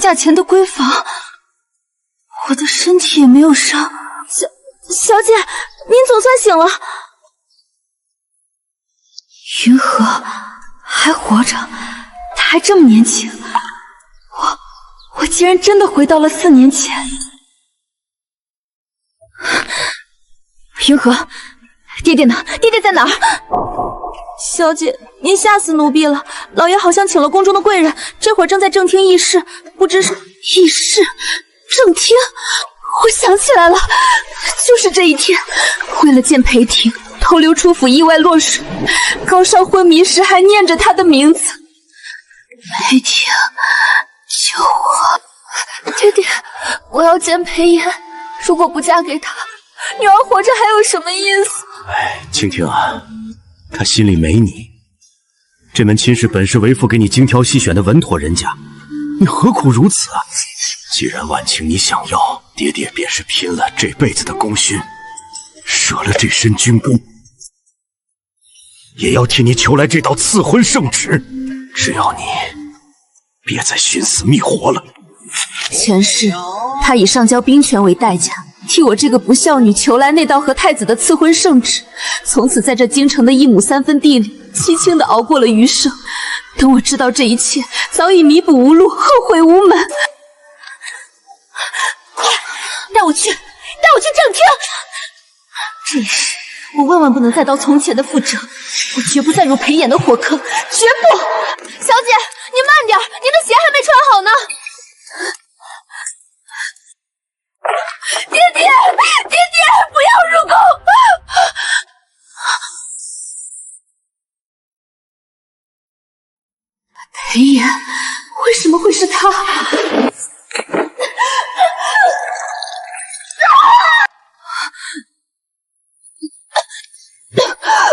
嫁前的闺房，我的身体也没有伤。小姐，您总算醒了。云禾还活着，他还这么年轻，我竟然真的回到了4年前。云禾，爹爹呢？爹爹在哪儿？小姐，您吓死奴婢了！老爷好像请了宫中的贵人，这会儿正在正厅议事，不知是议事正厅。我想起来了，就是这一天，为了见裴婷，偷溜出府，意外落水。高少昏迷时还念着她的名字。裴婷，救我！爹爹，我要见裴炎。如果不嫁给他，女儿活着还有什么意思？哎，青青啊，他心里没你。这门亲事本是为父给你精挑细选的稳妥人家，你何苦如此啊？既然婉清你想要，爹爹便是拼了这辈子的功勋，舍了这身军功，也要替你求来这道赐婚圣旨。只要你别再寻死觅活了。前世他以上交兵权为代价，替我这个不孝女求来那道和太子的赐婚圣旨，从此在这京城的1亩3分地里凄清的熬过了余生。等我知道这一切，早已弥补无路，后悔无门。带我去正厅！这一世我万万不能再遭从前的覆辙，我绝不再入裴炎的火坑，绝不！小姐，你慢点，您的鞋还没穿好呢。爹爹，不要入宫！裴炎，为什么会是他？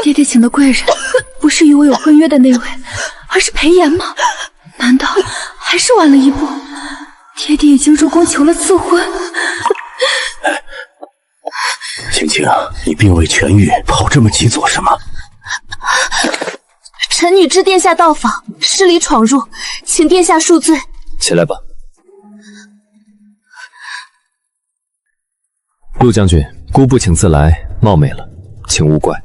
爹爹请的贵人，不是与我有婚约的那位，而是裴炎吗？难道还是晚了一步？爹爹已经入宫求了赐婚。青青，你并未痊愈，跑这么急做什么？臣女知殿下到访，失礼闯入，请殿下恕罪。起来吧。陆将军，姑不请自来，冒昧了，请勿怪。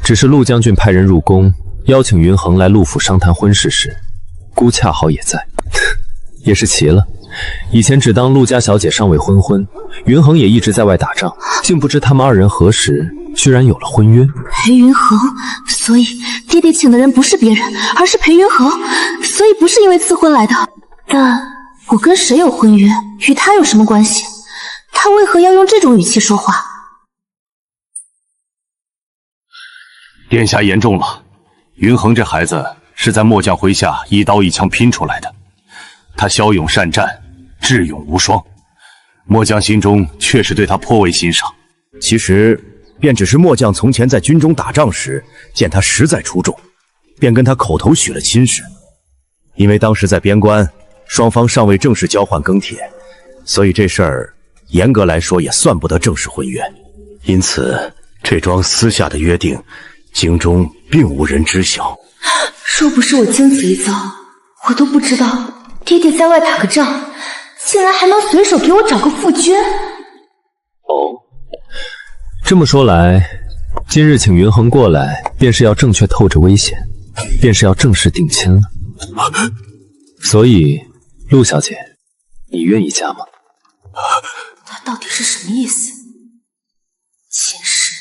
只是陆将军派人入宫，邀请云恒来陆府商谈婚事时，姑恰好也在，也是奇了。以前只当陆家小姐尚未婚婚，云恒也一直在外打仗，竟不知他们2人何时居然有了婚约。裴云恒，所以爹爹请的人不是别人，而是裴云恒，所以不是因为赐婚来的。但我跟谁有婚约，与他有什么关系？他为何要用这种语气说话？殿下言重了，云恒这孩子是在末将麾下一刀一枪拼出来的，他骁勇善战，智勇无双，末将心中确实对他颇为欣赏。其实便只是末将从前在军中打仗时，见他实在出众，便跟他口头许了亲事。因为当时在边关，双方尚未正式交换庚帖，所以这事儿严格来说也算不得正式婚约。因此这桩私下的约定，京中并无人知晓。若不是我经此一遭，我都不知道爹爹在外打个仗，竟然还能随手给我找个妇娟。哦，这么说来，今日请云恒过来，便是要正确透着危险，便是要正式定亲了。所以，陆小姐，你愿意嫁吗？他到底是什么意思？前世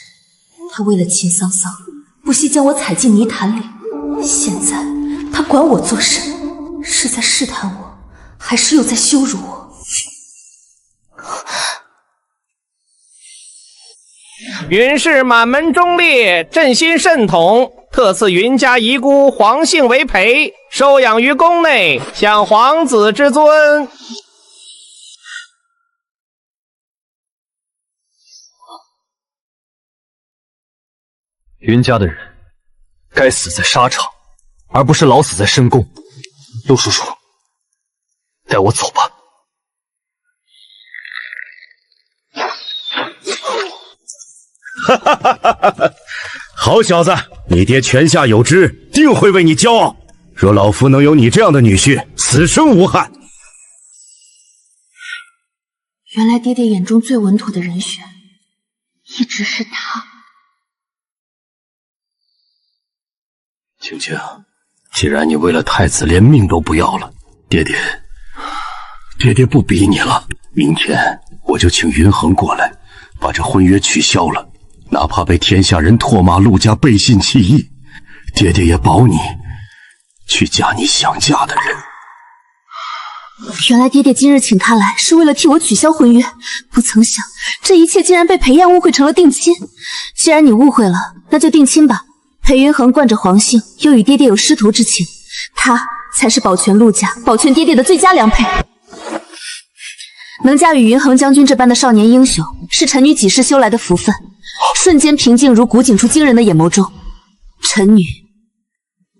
他为了秦桑桑，不惜将我踩进泥潭里，现在他管我做甚？是在试探我，还是又在羞辱我？云氏满门忠烈，朕心甚统，特赐云家遗孤黄姓为陪，收养于宫内，享皇子之尊。云家的人该死在沙场，而不是老死在深宫。陆叔叔，带我走吧。哈哈哈哈哈！好小子，你爹泉下有知，定会为你骄傲。若老夫能有你这样的女婿，此生无憾。原来爹爹眼中最稳妥的人选，一直是他。青青，既然你为了太子连命都不要了，爹爹不逼你了。明天我就请云衡过来，把这婚约取消了。哪怕被天下人唾骂陆家背信弃义，爹爹也保你去嫁你想嫁的人。原来爹爹今日请他来，是为了替我取消婚约，不曾想这一切竟然被裴燕误会成了定亲。既然你误会了，那就定亲吧。裴云衡惯着皇姓，又与爹爹有师徒之情，他才是保全陆家、保全爹爹的最佳良配。能嫁与云衡将军这般的少年英雄，是臣女几世修来的福分。瞬间平静如古井出惊人的眼眸中，臣女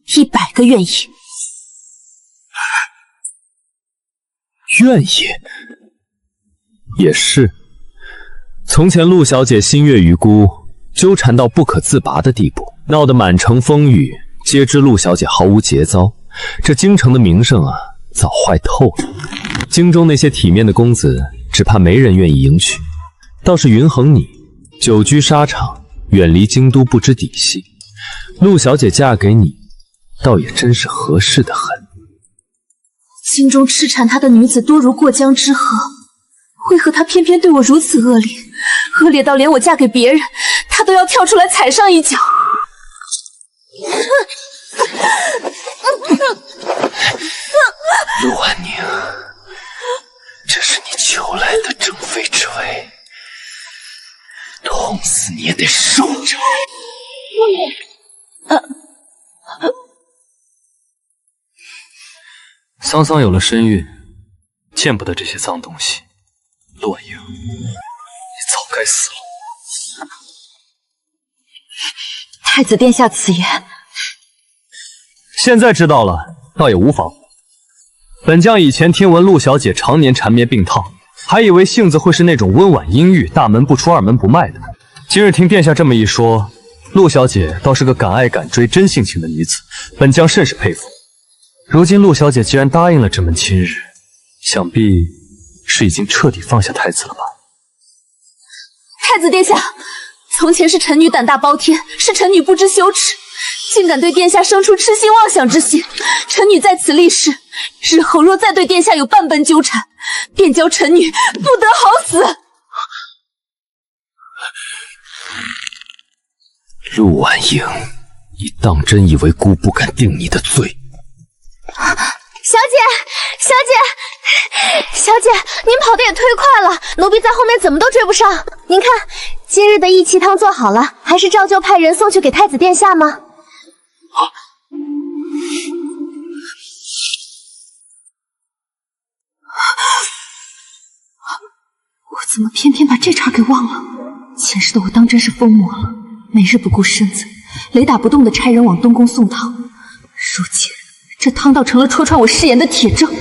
100个愿意。愿意，也是。从前陆小姐心悦于孤，纠缠到不可自拔的地步，闹得满城风雨，皆知陆小姐毫无节操。这京城的名声啊，早坏透了。京中那些体面的公子，只怕没人愿意迎娶。倒是云衡你，久居沙场，远离京都，不知底细。陆小姐嫁给你，倒也真是合适的很。京中痴缠他的女子多如过江之河，为何他偏偏对我如此恶劣？恶劣到连我嫁给别人，他都要跳出来踩上一脚。陆婉宁，这是你求来的正妃之位，痛死你也得受着。桑桑有了身孕，见不得这些脏东西。陆婉莹，你早该死了。太子殿下此言，现在知道了，倒也无妨。本将以前听闻陆小姐常年缠绵病榻，还以为性子会是那种温婉阴郁、大门不出二门不迈的。今日听殿下这么一说，陆小姐倒是个敢爱敢追、真性情的女子，本将甚是佩服。如今陆小姐既然答应了这门亲日，想必是已经彻底放下太子了吧？太子殿下，从前是臣女胆大包天，是臣女不知羞耻，竟敢对殿下生出痴心妄想之心。臣女在此立誓，日后若再对殿下有半分纠缠，便教臣女不得好死。陆婉莹，你当真以为姑不敢定你的罪？小姐，您跑得也忒快了，奴婢在后面怎么都追不上。您看，今日的益气汤做好了，还是照旧派人送去给太子殿下吗？我怎么偏偏把这茬给忘了？前世的我当真是疯魔了，每日不顾身子，雷打不动的差人往东宫送汤。如今这汤倒成了戳穿我誓言的铁证。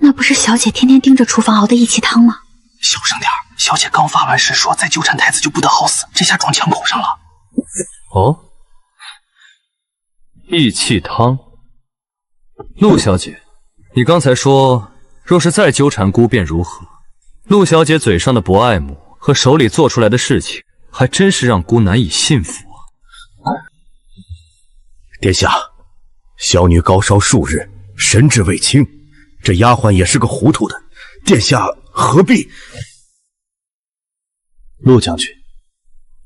那不是小姐天天盯着厨房熬的益气汤吗？小声点，小姐刚发完誓说再纠缠太子就不得好死，这下撞枪口上了。哦，益气汤。陆小姐，你刚才说若是再纠缠姑便如何？陆小姐嘴上的博爱母和手里做出来的事情，还真是让姑难以信服啊。殿下，小女高烧数日，神志未清，这丫鬟也是个糊涂的，殿下何必？陆将军，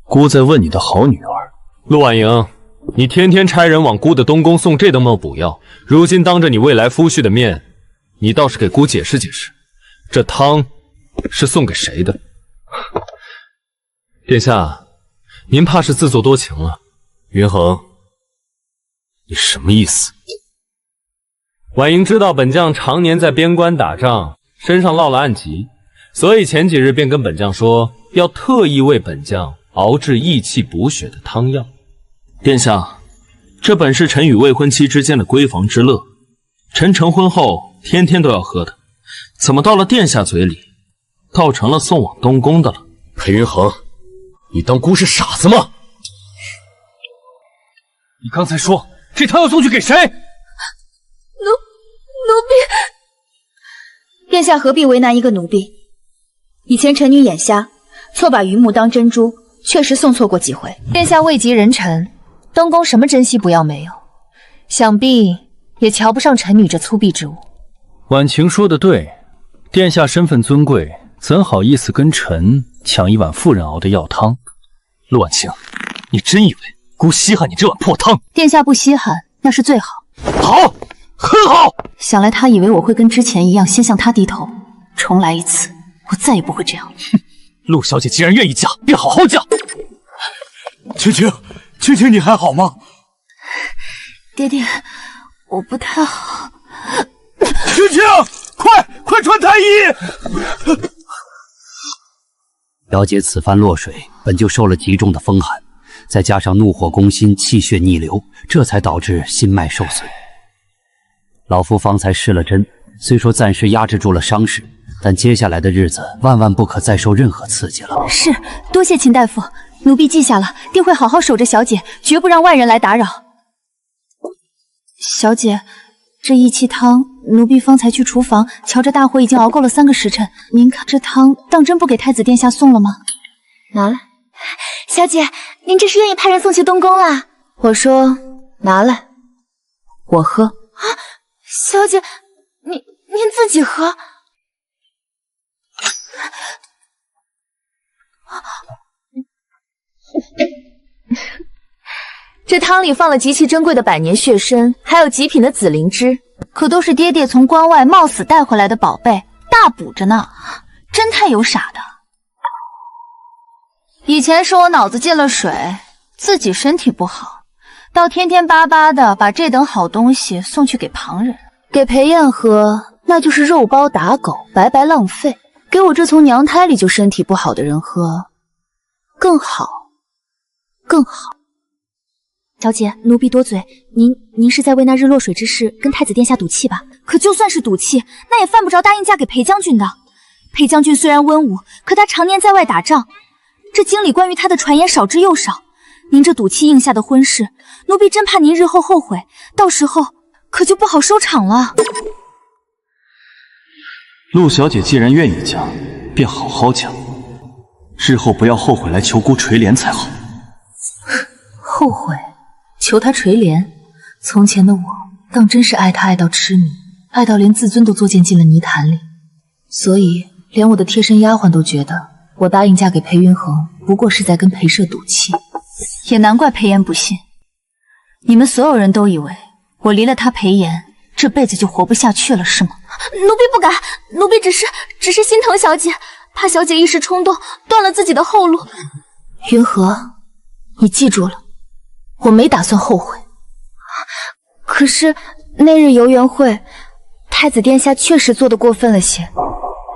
姑在问你的好女儿。陆婉莹，你天天差人往姑的东宫送这等冒补药，如今当着你未来夫婿的面，你倒是给姑解释解释，这汤是送给谁的？殿下，您怕是自作多情了。云衡，你什么意思？婉莹知道本将常年在边关打仗，身上落了暗疾，所以前几日便跟本将说，要特意为本将熬制益气补血的汤药。殿下，这本是臣与未婚妻之间的闺房之乐，臣成婚后天天都要喝的，怎么到了殿下嘴里，倒成了送往东宫的了？裴云衡，你当姑是傻子吗？你刚才说这汤要送去给谁？奴婢，殿下何必为难一个奴婢？以前臣女眼瞎，错把榆木当珍珠，确实送错过几回。殿下位极人臣，东宫什么珍稀不要没有，想必也瞧不上臣女这粗鄙之物。婉晴说的对，殿下身份尊贵，怎好意思跟臣抢一碗妇人熬的药汤？陆婉晴，你真以为姑稀罕你这碗破汤？殿下不稀罕，那是最好。好，很好。想来他以为我会跟之前一样先向他低头，重来一次，我再也不会这样。陆小姐既然愿意嫁，便好好嫁。青青，青青，你还好吗？爹爹，我不太好。青青，快穿太医！表姐此番落水，本就受了极重的风寒，再加上怒火攻心，气血逆流，这才导致心脉受损。老夫方才施了针，虽说暂时压制住了伤势，但接下来的日子万万不可再受任何刺激了。是，多谢秦大夫，奴婢记下了，定会好好守着小姐，绝不让外人来打扰。小姐，这益气汤，奴婢方才去厨房，瞧着大火已经熬够了3个时辰，您看这汤当真不给太子殿下送了吗？拿来。小姐，您这是愿意派人送去东宫啦？我说拿来，我喝。啊，小姐，您自己喝。这汤里放了极其珍贵的百年血参，还有极品的紫灵芝，可都是爹爹从关外冒死带回来的宝贝，大补着呢，真太有傻的。以前是我脑子进了水，自己身体不好，倒天天巴巴的把这等好东西送去给旁人，给裴燕喝，那就是肉包打狗，白白浪费。给我这从娘胎里就身体不好的人喝，更好，更好。小姐，奴婢多嘴，您是在为那日落水之事跟太子殿下赌气吧？可就算是赌气，那也犯不着答应嫁给裴将军的。裴将军虽然温武，可他常年在外打仗，这京里关于他的传言少之又少。您这赌气应下的婚事，奴婢真怕您日后后悔，到时候可就不好收场了。陆小姐既然愿意嫁，便好好嫁，日后不要后悔来求姑垂怜才好。后悔？求他垂怜？从前的我当真是爱他爱到痴迷，爱到连自尊都作践进了泥潭里，所以连我的贴身丫鬟都觉得我答应嫁给裴云恒不过是在跟裴社赌气，也难怪裴炎不信。你们所有人都以为我离了他裴炎这辈子就活不下去了是吗？奴婢不敢，奴婢只是心疼小姐，怕小姐一时冲动断了自己的后路。云禾，你记住了，我没打算后悔。可是那日游园会，太子殿下确实做得过分了些。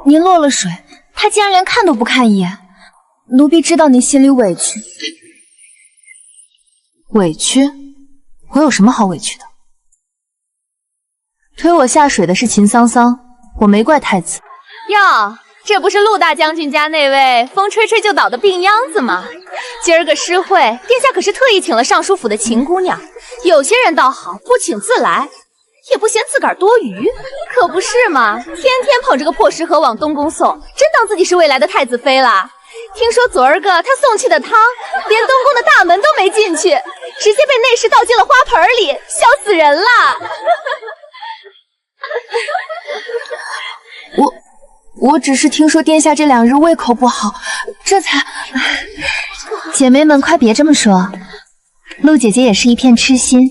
您落了水，他竟然连看都不看一眼。奴婢知道您心里委屈。委屈？我有什么好委屈的？推我下水的是秦桑桑，我没怪太子。哟，这不是陆大将军家那位风吹吹就倒的病秧子吗？今儿个诗会，殿下可是特意请了尚书府的秦姑娘。有些人倒好，不请自来，也不嫌自个儿多余，可不是吗？天天捧着个破食盒往东宫送，真当自己是未来的太子妃啦？听说昨儿个他送去的汤，连东宫的大门都没进去，直接被内侍倒进了花盆里，笑死人了。我只是听说殿下这2日胃口不好，这才……姐妹们，快别这么说，陆姐姐也是一片痴心，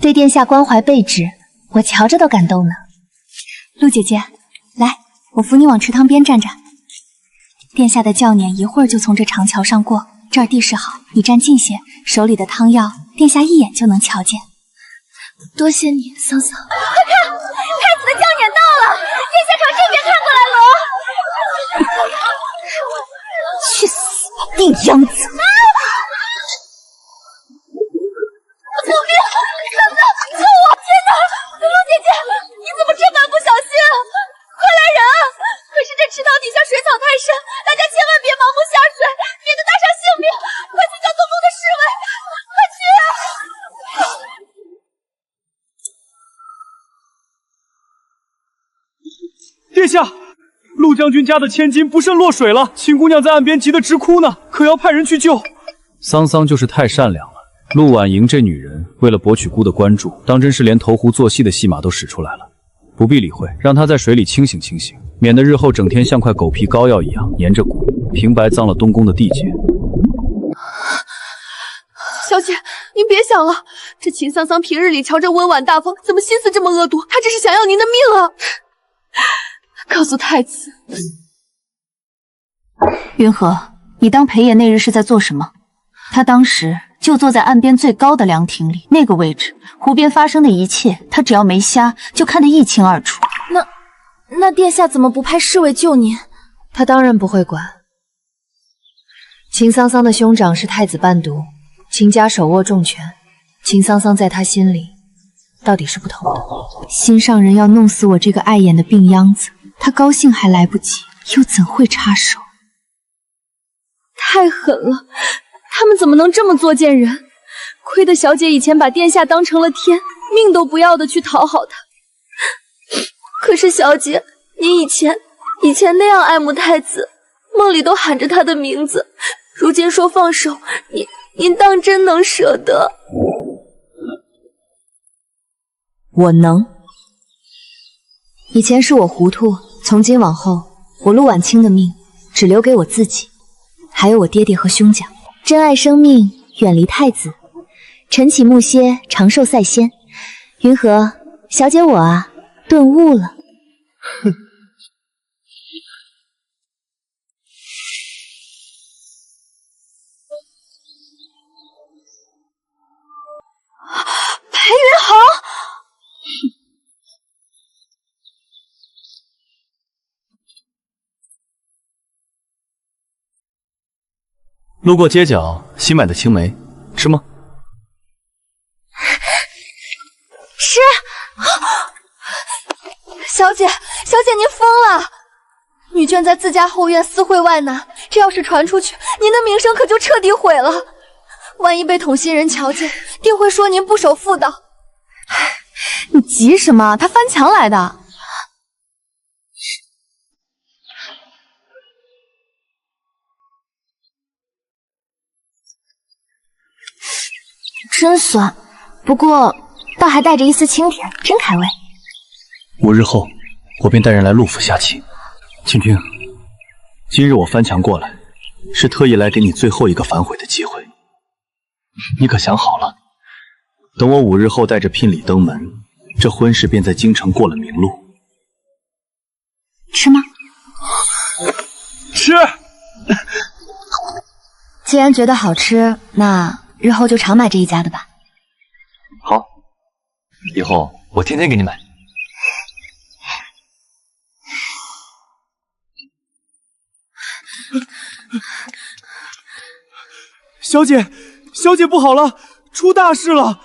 对殿下关怀备至，我瞧着都感动呢。陆姐姐，来，我扶你往池塘边站站。殿下的轿辇一会儿就从这长桥上过，这儿地势好，你站近些，手里的汤药，殿下一眼就能瞧见。多谢你，桑桑。快看，太子的轿辇到了，殿下朝这边看过来了。去死，病秧子！救命！三子，救我！天哪，陆姐姐，你怎么这般不小心？快来人啊！可是这池塘底下水草太深，大家千万别盲目下水，免得搭上性命。快去叫东宫的侍卫，快去！殿下，陆将军家的千金不慎落水了，秦姑娘在岸边急得直哭呢，可要派人去救。桑桑就是太善良了。陆婉莹这女人为了博取姑的关注，当真是连投湖做戏的戏码都使出来了。不必理会，让她在水里清醒清醒，免得日后整天像块狗皮膏药一样粘着骨，平白脏了东宫的地界。小姐，您别想了，这秦桑桑平日里瞧着温婉大方，怎么心思这么恶毒？她这是想要您的命啊！告诉太子，云禾，你当裴爷那日是在做什么？他当时就坐在岸边最高的凉亭里，那个位置，湖边发生的一切，他只要没瞎，就看得一清二楚。那殿下怎么不派侍卫救您？他当然不会管。秦桑桑的兄长是太子伴读，秦家手握重权，秦桑桑在他心里到底是不同的。心上人要弄死我这个碍眼的病秧子，他高兴还来不及，又怎会插手？太狠了！他们怎么能这么作贱人？亏得小姐以前把殿下当成了天，命都不要的去讨好他。可是小姐，您以前那样爱慕太子，梦里都喊着他的名字，如今说放手，您当真能舍得？我能。以前是我糊涂，从今往后，我陆婉清的命只留给我自己，还有我爹爹和兄家。珍爱生命，远离太子。晨起暮歇，长寿赛仙。云禾，小姐我啊，顿悟了。哼。裴云航。路过街角，新买的青梅，吃吗？吃。小姐，您疯了！女眷在自家后院私会外男，这要是传出去，您的名声可就彻底毁了。万一被同心人瞧见，定会说您不守妇道。你急什么？他翻墙来的。真酸，不过倒还带着一丝清甜，真开胃。5日后，我便带人来陆府下棋。请听，今日我翻墙过来，是特意来给你最后一个反悔的机会。你可想好了？等我5日后带着聘礼登门，这婚事便在京城过了明路。吃吗？吃。既然觉得好吃，那日后就常买这一家的吧。好，以后我天天给你买。小姐不好了，出大事了！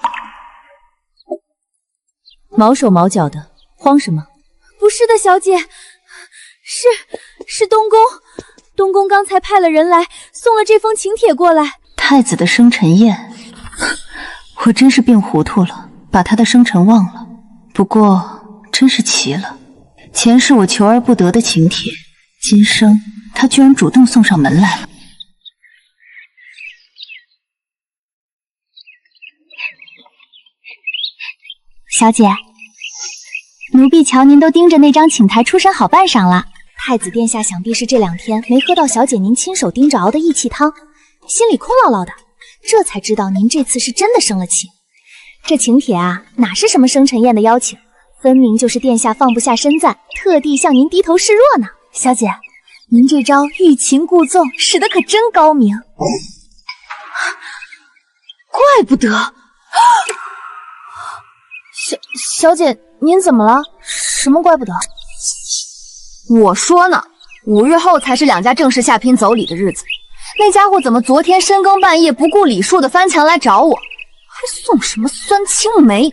毛手毛脚的，慌什么？不是的，小姐，是东宫，东宫刚才派了人来送了这封请帖过来。太子的生辰宴，我真是变糊涂了，把他的生辰忘了。不过真是奇了，前世我求而不得的请帖，今生他居然主动送上门来了。小姐，奴婢瞧您都盯着那张请台出身好半晌了。太子殿下想必是这2天没喝到小姐您亲手叮着熬的义气汤，心里空落落的，这才知道您这次是真的生了气。这请帖啊，哪是什么生辰宴的邀请，分明就是殿下放不下身赞，特地向您低头示弱呢。小姐，您这招欲擒故纵使得可真高明，怪不得。小姐，您怎么了？什么怪不得？我说呢，5日后才是2家正式下聘走礼的日子。那家伙怎么昨天深更半夜不顾礼数的翻墙来找我，还送什么酸青梅？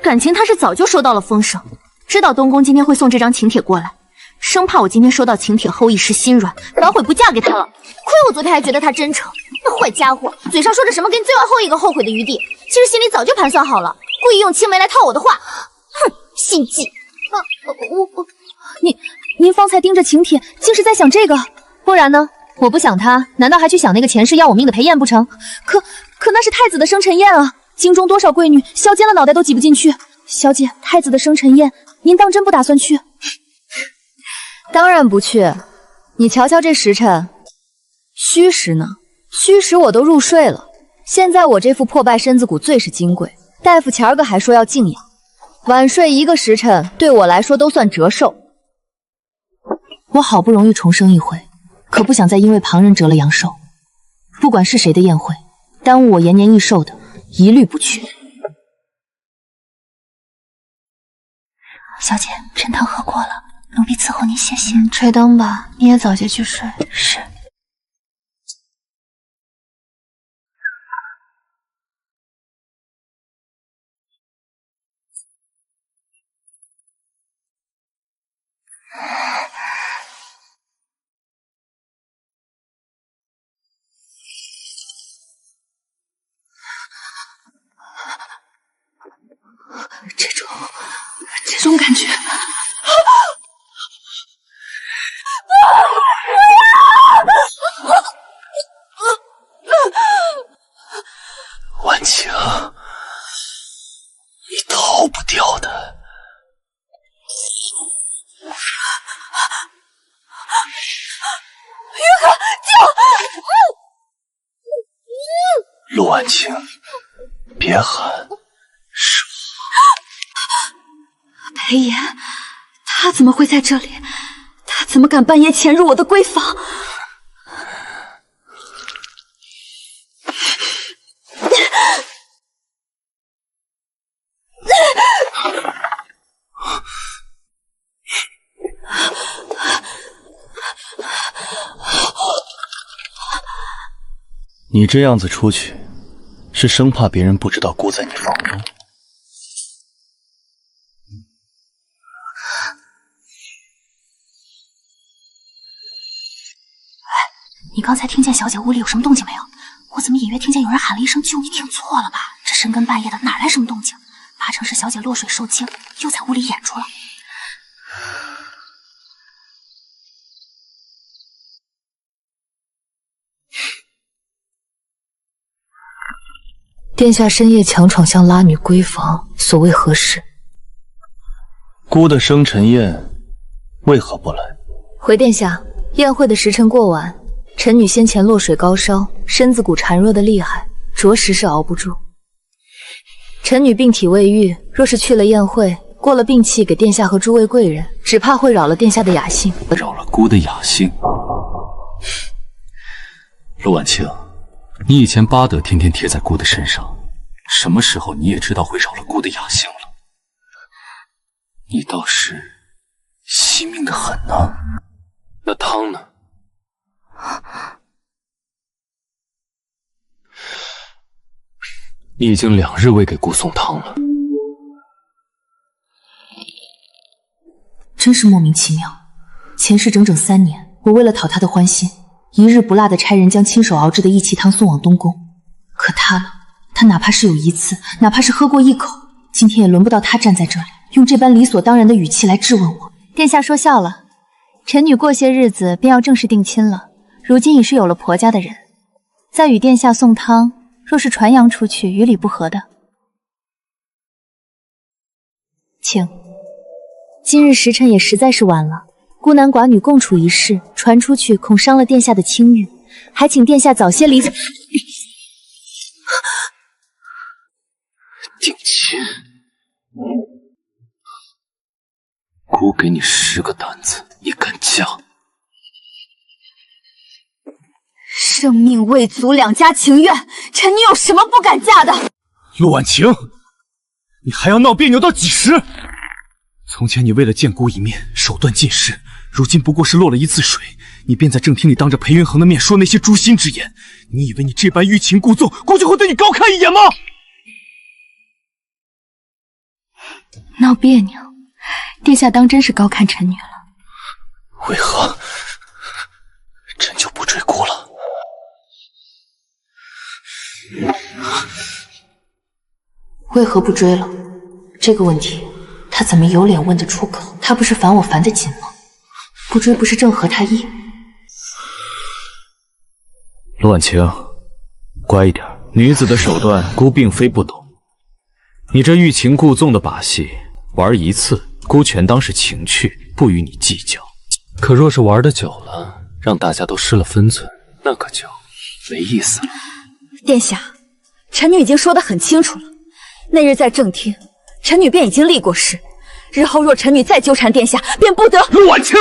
感情他是早就收到了风声，知道东宫今天会送这张请帖过来，生怕我今天收到请帖后一时心软，反悔不嫁给他了。亏我昨天还觉得他真诚，那坏家伙嘴上说着什么给你最后一个后悔的余地，其实心里早就盘算好了，故意用青梅来套我的话。哼，心计！您方才盯着请帖，竟是在想这个？不然呢？我不想他，难道还去想那个前世要我命的裴宴不成？可那是太子的生辰宴啊！京中多少贵女，削尖了脑袋都挤不进去。小姐，太子的生辰宴，您当真不打算去？当然不去。你瞧瞧这时辰，虚实呢？虚实我都入睡了。现在我这副破败身子骨最是金贵，大夫前儿个还说要静养，晚睡1个时辰对我来说都算折寿。我好不容易重生一回，可不想再因为旁人折了阳寿。不管是谁的宴会，耽误我延年益寿的，一律不去。小姐，陈汤喝过了，奴婢伺候您歇歇。吹灯吧，你也早些去睡。是。这种感觉，婉晴，你逃不掉的。云河，救！陆婉晴，别喊。裴炎，他怎么会在这里？他怎么敢半夜潜入我的闺房？你这样子出去，是生怕别人不知道姑在你房中。你刚才听见小姐屋里有什么动静没有？我怎么隐约听见有人喊了一声救？你听错了吧？这深更半夜的哪来什么动静？八成是小姐落水受惊，又在屋里演出了。殿下深夜强闯向拉女闺房，所谓何事？姑的生辰宴为何不来？回殿下，宴会的时辰过晚，臣女先前落水高烧，身子骨孱弱的厉害，着实是熬不住。臣女病体未愈，若是去了宴会，过了病气给殿下和诸位贵人，只怕会扰了殿下的雅兴。扰了姑的雅兴。陆婉清，你以前巴德天天贴在姑的身上，什么时候你也知道会扰了姑的雅兴了？你倒是惜命的很呢。那汤呢？你已经2日未给姑送汤了。真是莫名其妙。前世整整3年，我为了讨他的欢心，一日不落的差人将亲手熬制的益气汤送往东宫。可他哪怕是有一次，哪怕是喝过一口，今天也轮不到他站在这里，用这般理所当然的语气来质问我。殿下说笑了，臣女过些日子便要正式定亲了，如今已是有了婆家的人，再与殿下送汤，若是传扬出去，与理不合的。请。今日时辰也实在是晚了，孤男寡女共处一室，传出去恐伤了殿下的清誉，还请殿下早些离。定亲，姑给你10个胆子，你敢嫁？生命未足，两家情愿，臣女有什么不敢嫁的？陆婉晴，你还要闹别扭到几时？从前你为了见姑一面，手段尽失，如今不过是落了一次水，你便在正厅里当着裴云恒的面说那些诛心之言。你以为你这般欲擒故纵，姑就会对你高看一眼吗？闹别扭，殿下当真是高看臣女了。为何朕就不追姑了？为何不追了？这个问题，他怎么有脸问得出口？他不是烦我烦得紧吗？不追不是正合他意。陆婉晴，乖一点，女子的手段姑并非不懂。你这欲擒故纵的把戏，玩一次，姑全当是情趣，不与你计较。可若是玩得久了，让大家都失了分寸，那可就没意思了。殿下，臣女已经说得很清楚了，那日在正厅，臣女便已经立过誓，日后若臣女再纠缠殿下，便不得。陆婉晴，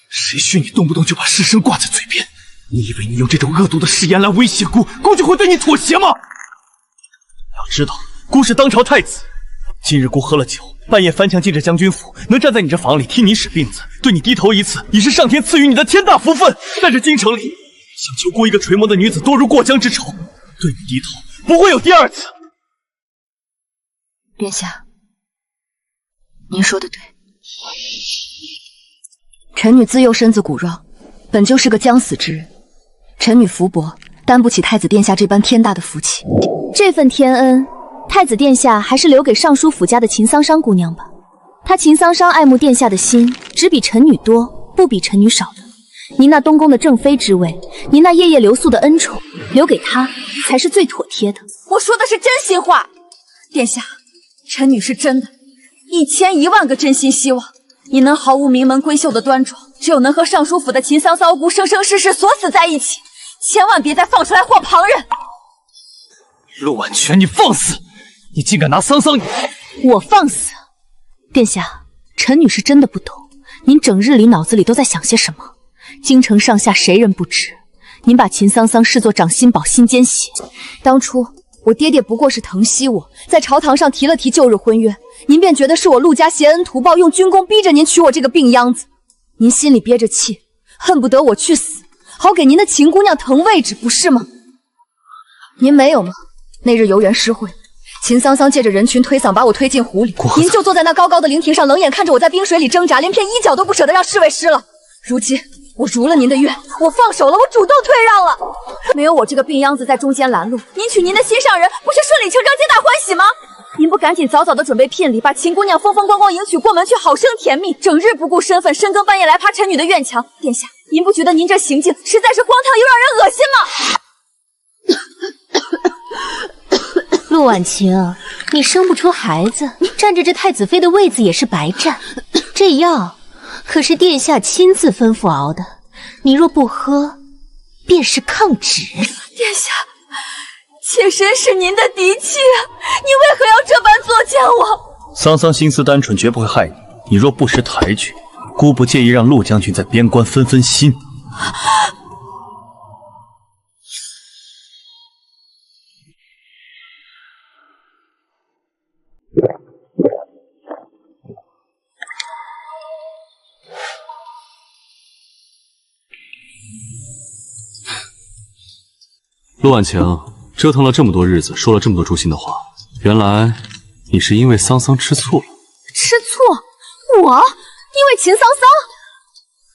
谁许你动不动就把尸身挂在嘴边？你以为你用这种恶毒的誓言来威胁姑，姑就会对你妥协吗？要知道，姑是当朝太子，今日姑喝了酒，半夜翻墙进这将军府，能站在你这房里替你使辫子，对你低头一次，已是上天赐予你的天大福分。在这京城里，想求姑一个垂眸的女子，多如过江之丑，对你低头不会有第二次。殿下，您说的对，臣女自幼身子骨肉，本就是个将死之人，臣女福薄，担不起太子殿下这般天大的福气。这份天恩，太子殿下还是留给尚书府家的秦桑桑姑娘吧。她秦桑桑爱慕殿下的心，只比臣女多，不比臣女少的。您那东宫的正妃之位，您那夜夜留宿的恩宠，留给她才是最妥帖的。我说的是真心话，殿下，臣女是真的1000、10000个真心希望，你能毫无名门闺秀的端庄，只有能和尚书府的秦桑骚姑生生世世锁死在一起，千万别再放出来惑旁人。陆婉泉，你放肆！你竟敢拿桑桑女！我放肆？殿下，臣女是真的不懂，您整日里脑子里都在想些什么？京城上下谁人不知，您把秦桑桑视作掌心宝、心尖血。当初我爹爹不过是疼惜我，在朝堂上提了提旧日婚约，您便觉得是我陆家挟恩图报，用军功逼着您娶我这个病秧子。您心里憋着气，恨不得我去死，好给您的秦姑娘腾位置，不是吗？您没有吗？那日游园诗会，秦桑桑借着人群推搡，把我推进湖里，您就坐在那高高的灵亭上，冷眼看着我在冰水里挣扎，连片衣角都不舍得让侍卫湿了。如今我如了您的愿，我放手了，我主动退让了。没有我这个病秧子在中间拦路，您娶您的心上人不是顺理成章，皆大欢喜吗？您不赶紧早早的准备聘礼，把秦姑娘风风光光迎娶过门去，好生甜蜜，整日不顾身份，深更半夜来趴臣女的院墙。殿下，您不觉得您这行径实在是荒唐又让人恶心吗？陆婉晴，你生不出孩子，占着这太子妃的位子也是白占。这药可是殿下亲自吩咐熬的，你若不喝，便是抗旨。殿下，妾身是您的嫡妻，你为何要这般作践我？桑桑心思单纯，绝不会害你。你若不识抬举，姑不介意让陆将军在边关分分心。陆婉晴，折腾了这么多日子，说了这么多诛心的话，原来你是因为桑桑吃醋了。吃醋？我？因为秦桑桑？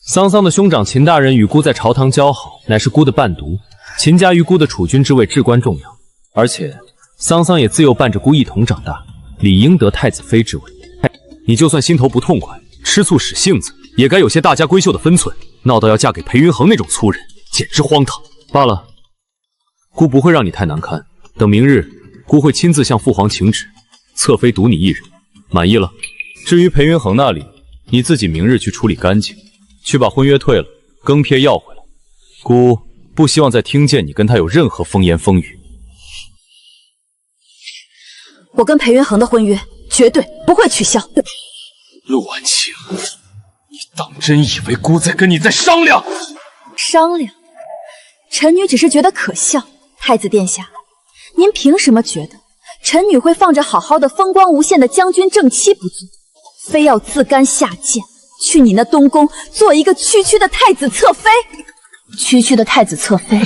桑桑的兄长秦大人与姑在朝堂交好，乃是姑的伴读。秦家于姑的储君之位至关重要，而且桑桑也自幼伴着姑一同长大，理应得太子妃之位。你就算心头不痛快，吃醋使性子，也该有些大家闺秀的分寸。闹到要嫁给裴云恒那种粗人，简直荒唐。罢了。姑不会让你太难堪，等明日，姑会亲自向父皇请旨，侧妃独你一人，满意了。至于裴云恒那里，你自己明日去处理干净，去把婚约退了，更剽要回来。姑不希望再听见你跟他有任何风言风语。我跟裴云恒的婚约绝对不会取消。陆婉晴，你当真以为姑在跟你在商量？商量？臣女只是觉得可笑。太子殿下，您凭什么觉得臣女会放着好好的风光无限的将军正妻不做，非要自甘下贱，去你那东宫做一个区区的太子侧妃？区区的太子侧妃，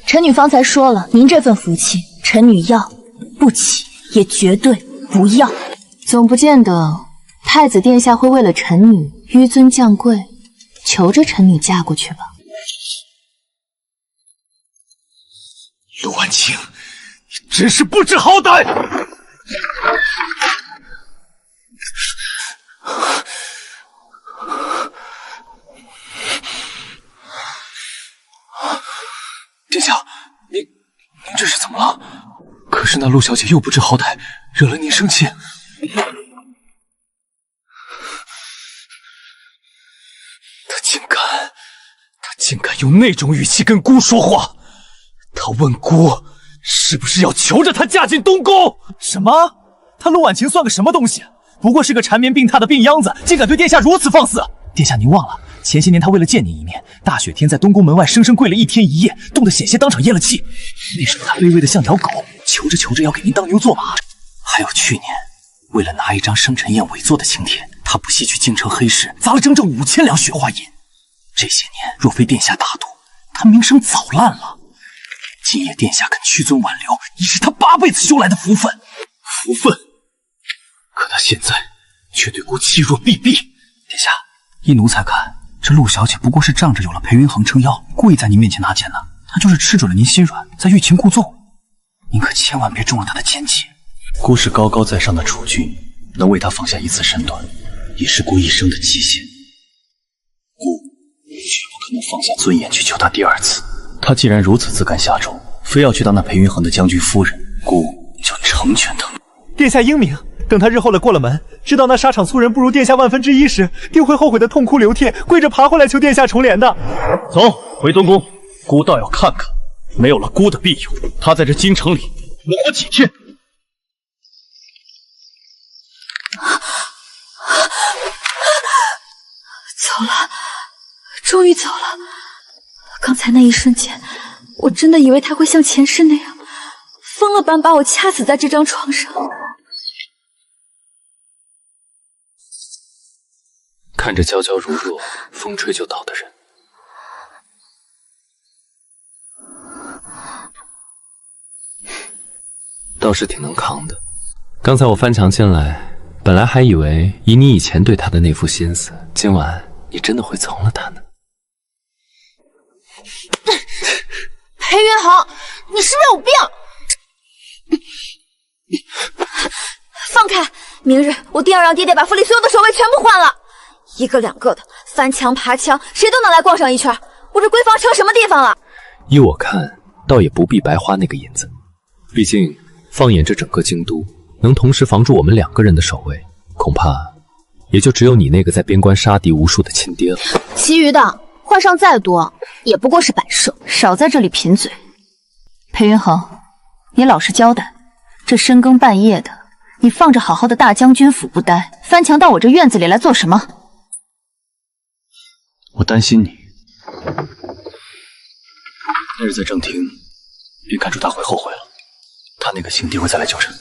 臣女方才说了，您这份福气，臣女要不起，也绝对不要。总不见得太子殿下会为了臣女纡尊降贵，求着臣女嫁过去吧？陆婉晴，你真是不知好歹！殿下，您这是怎么了？可是那陆小姐又不知好歹，惹了您生气。他竟敢用那种语气跟姑说话。他问姑是不是要求着她嫁进东宫？什么？他陆婉晴算个什么东西？不过是个缠绵病榻的病秧子，竟敢对殿下如此放肆！殿下您忘了，前些年他为了见您一面，大雪天在东宫门外生生跪了1天1夜，冻得险些当场咽了气。那时候他卑微的像条狗，求着要给您当牛做马。还有去年，为了拿一张生辰宴委座的请帖，他不惜去京城黑市砸了整整5000两雪花银。这些年若非殿下大度，他名声早烂了。今夜殿下肯屈尊挽留，已是他8辈子修来的福分。福分？可他现在却对姑欺弱避避。殿下，依奴才看，这陆小姐不过是仗着有了裴云恒撑腰，故意在您面前拿剑呢。她就是吃准了您心软，在欲擒故纵。您可千万别中了她的奸计。姑是高高在上的储君，能为她放下一次身段，也是姑一生的极限。姑绝不可能放下尊严去求她第2次。她既然如此自甘下众，非要去当那裴云恒的将军夫人，姑就成全她。殿下英明，等他日后的过了门，知道那沙场粗人不如殿下1/10时，定会后悔的痛哭流涕，跪着爬回来求殿下重怜的。走，回东宫，姑倒要看看，没有了姑的庇佑，他在这京城里能活几天？走了，终于走了。刚才那一瞬间，我真的以为他会像前世那样，疯了般把我掐死在这张床上。看着娇娇如若，风吹就倒的人，倒是挺能扛的。刚才我翻墙进来，本来还以为以你以前对他的那副心思，今晚你真的会从了他呢。裴云恒，你是不是有病？放开！明日我定要让爹爹把府里所有的守卫全部换了。1个2个的翻墙爬墙，谁都能来逛上一圈。我这闺房成什么地方了？依我看，倒也不必白花那个银子。毕竟，放眼这整个京都，能同时防住我们2个人的守卫，恐怕也就只有你那个在边关杀敌无数的亲爹了。其余的换上再多，也不过是摆设。少在这里贫嘴。裴云恒，你老实交代，这深更半夜的，你放着好好的大将军府不待，翻墙到我这院子里来做什么？我担心你。那日在正厅，便看出他会后悔了。他那个亲爹会再来纠缠，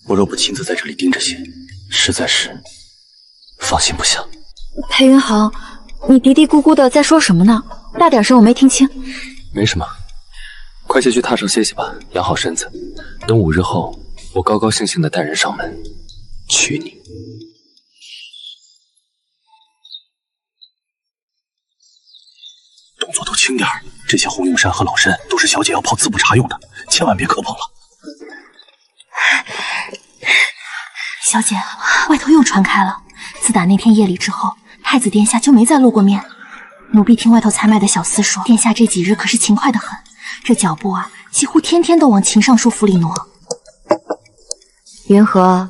我若不亲自在这里盯着些，实在是放心不下。裴云恒，你嘀嘀咕咕的在说什么呢？大点声，我没听清。没什么，快些去榻上歇歇吧，养好身子。等5日后，我高高兴兴的带人上门娶你。动作都轻点，这些红绒衫和老参都是小姐要泡滋补茶用的，千万别磕碰了。小姐，外头又传开了，自打那天夜里之后，太子殿下就没再露过面。奴婢听外头采买的小厮说，殿下这几日可是勤快得很，这脚步啊，几乎天天都往秦尚书府里挪。云禾，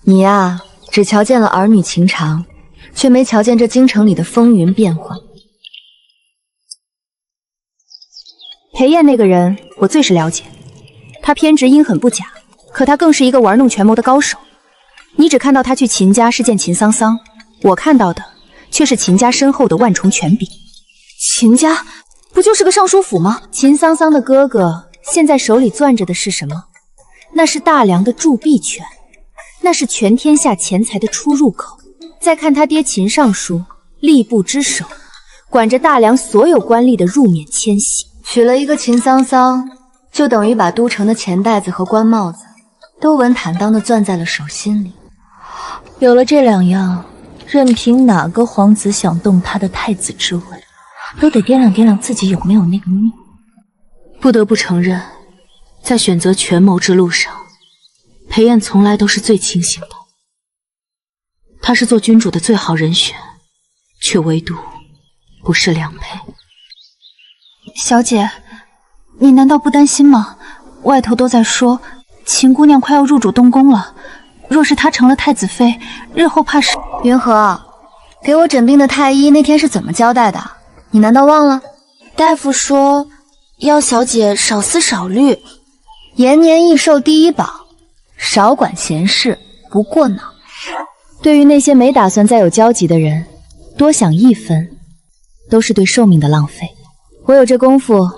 你呀，只瞧见了儿女情长，却没瞧见这京城里的风云变幻。裴燕那个人，我最是了解，他偏执阴狠不假，可他更是一个玩弄权谋的高手。你只看到他去秦家是见秦桑桑，我看到的却是秦家身后的万重权柄。秦家不就是个尚书府吗？秦桑桑的哥哥现在手里攥着的是什么？那是大梁的铸币权，那是全天下钱财的出入口。再看他爹秦尚书，吏部之首，管着大梁所有官吏的入免迁徙。娶了一个秦桑桑，就等于把都城的钱袋子和官帽子都稳坦荡地攥在了手心里。有了这2样，任凭哪个皇子想动他的太子之位，都得掂量掂量自己有没有那个命。不得不承认，在选择权谋之路上，裴燕从来都是最清醒的。他是做君主的最好人选，却唯独不是良配。小姐，你难道不担心吗？外头都在说秦姑娘快要入主东宫了，若是她成了太子妃，日后怕是……云禾，给我诊病的太医那天是怎么交代的？你难道忘了？大夫说要小姐少思少虑，延年益寿第一宝，少管闲事，不过脑。对于那些没打算再有交集的人，多想1分，都是对寿命的浪费。我有这功夫，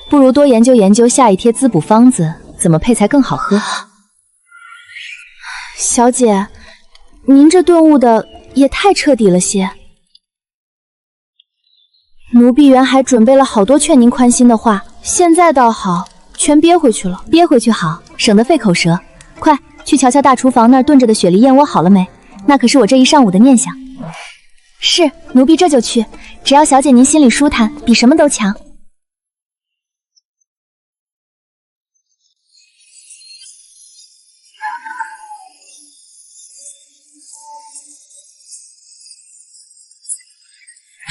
不如多研究研究下一贴滋补方子怎么配才更好喝。小姐，您这顿悟的也太彻底了些。奴婢原还准备了好多劝您宽心的话，现在倒好，全憋回去了。憋回去好，省得费口舌。快去瞧瞧大厨房那儿炖着的雪梨燕窝好了没？那可是我这一上午的念想。是，奴婢这就去。只要小姐您心里舒坦，比什么都强。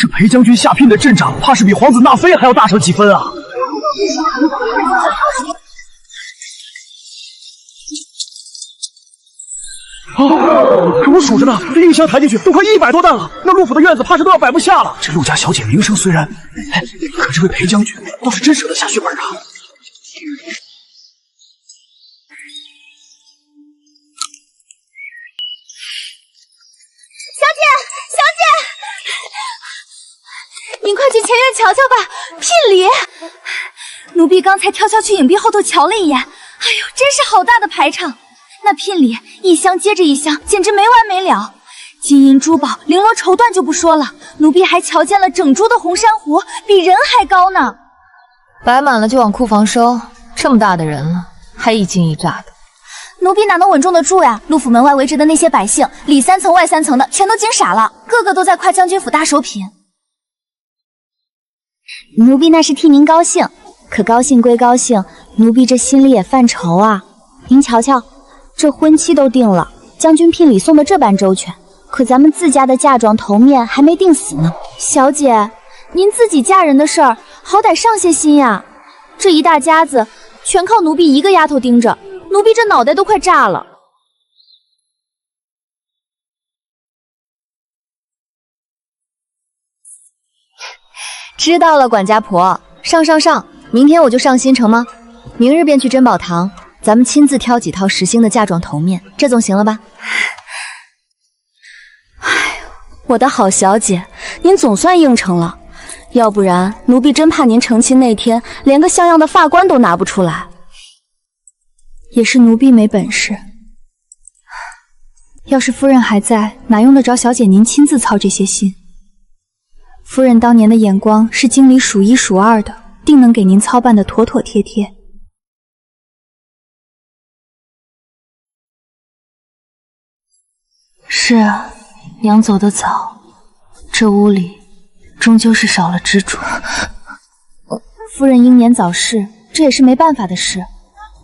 这裴将军下聘的阵仗，怕是比皇子纳妃还要大上几分啊！可我数着呢，这一箱抬进去都快100多担了，那陆府的院子怕是都要摆不下了。这陆家小姐名声虽然，可这位裴将军倒是真舍得下血本啊！您快去前院瞧瞧吧，聘礼。奴婢刚才悄悄去影壁后头瞧了一眼，哎呦，真是好大的排场！那聘礼一箱接着一箱，简直没完没了。金银珠宝、绫罗绸缎就不说了，奴婢还瞧见了整株的红珊瑚，比人还高呢。摆满了就往库房收，这么大的人了，还一惊一乍的。奴婢哪能稳重得住呀？陆府门外围着的那些百姓，里3层外3层的，全都惊傻了，个个都在夸将军府大手品。奴婢那是替您高兴，可高兴归高兴，奴婢这心里也犯愁啊。您瞧瞧，这婚期都定了，将军聘礼送的这般周全，可咱们自家的嫁妆头面还没定死呢。小姐，您自己嫁人的事儿，好歹上些心呀。这一大家子全靠奴婢一个丫头盯着，奴婢这脑袋都快炸了。知道了，管家婆，上，明天我就上新城吗？明日便去珍宝堂，咱们亲自挑几套实心的嫁妆头面，这总行了吧？哎，我的好小姐，您总算应承了，要不然奴婢真怕您成亲那天连个像样的发冠都拿不出来。也是奴婢没本事，要是夫人还在，哪用得着小姐您亲自操这些心？夫人当年的眼光是京里数1数2的，定能给您操办得妥妥帖帖。是啊，娘走得早，这屋里终究是少了支柱。夫人英年早逝，这也是没办法的事。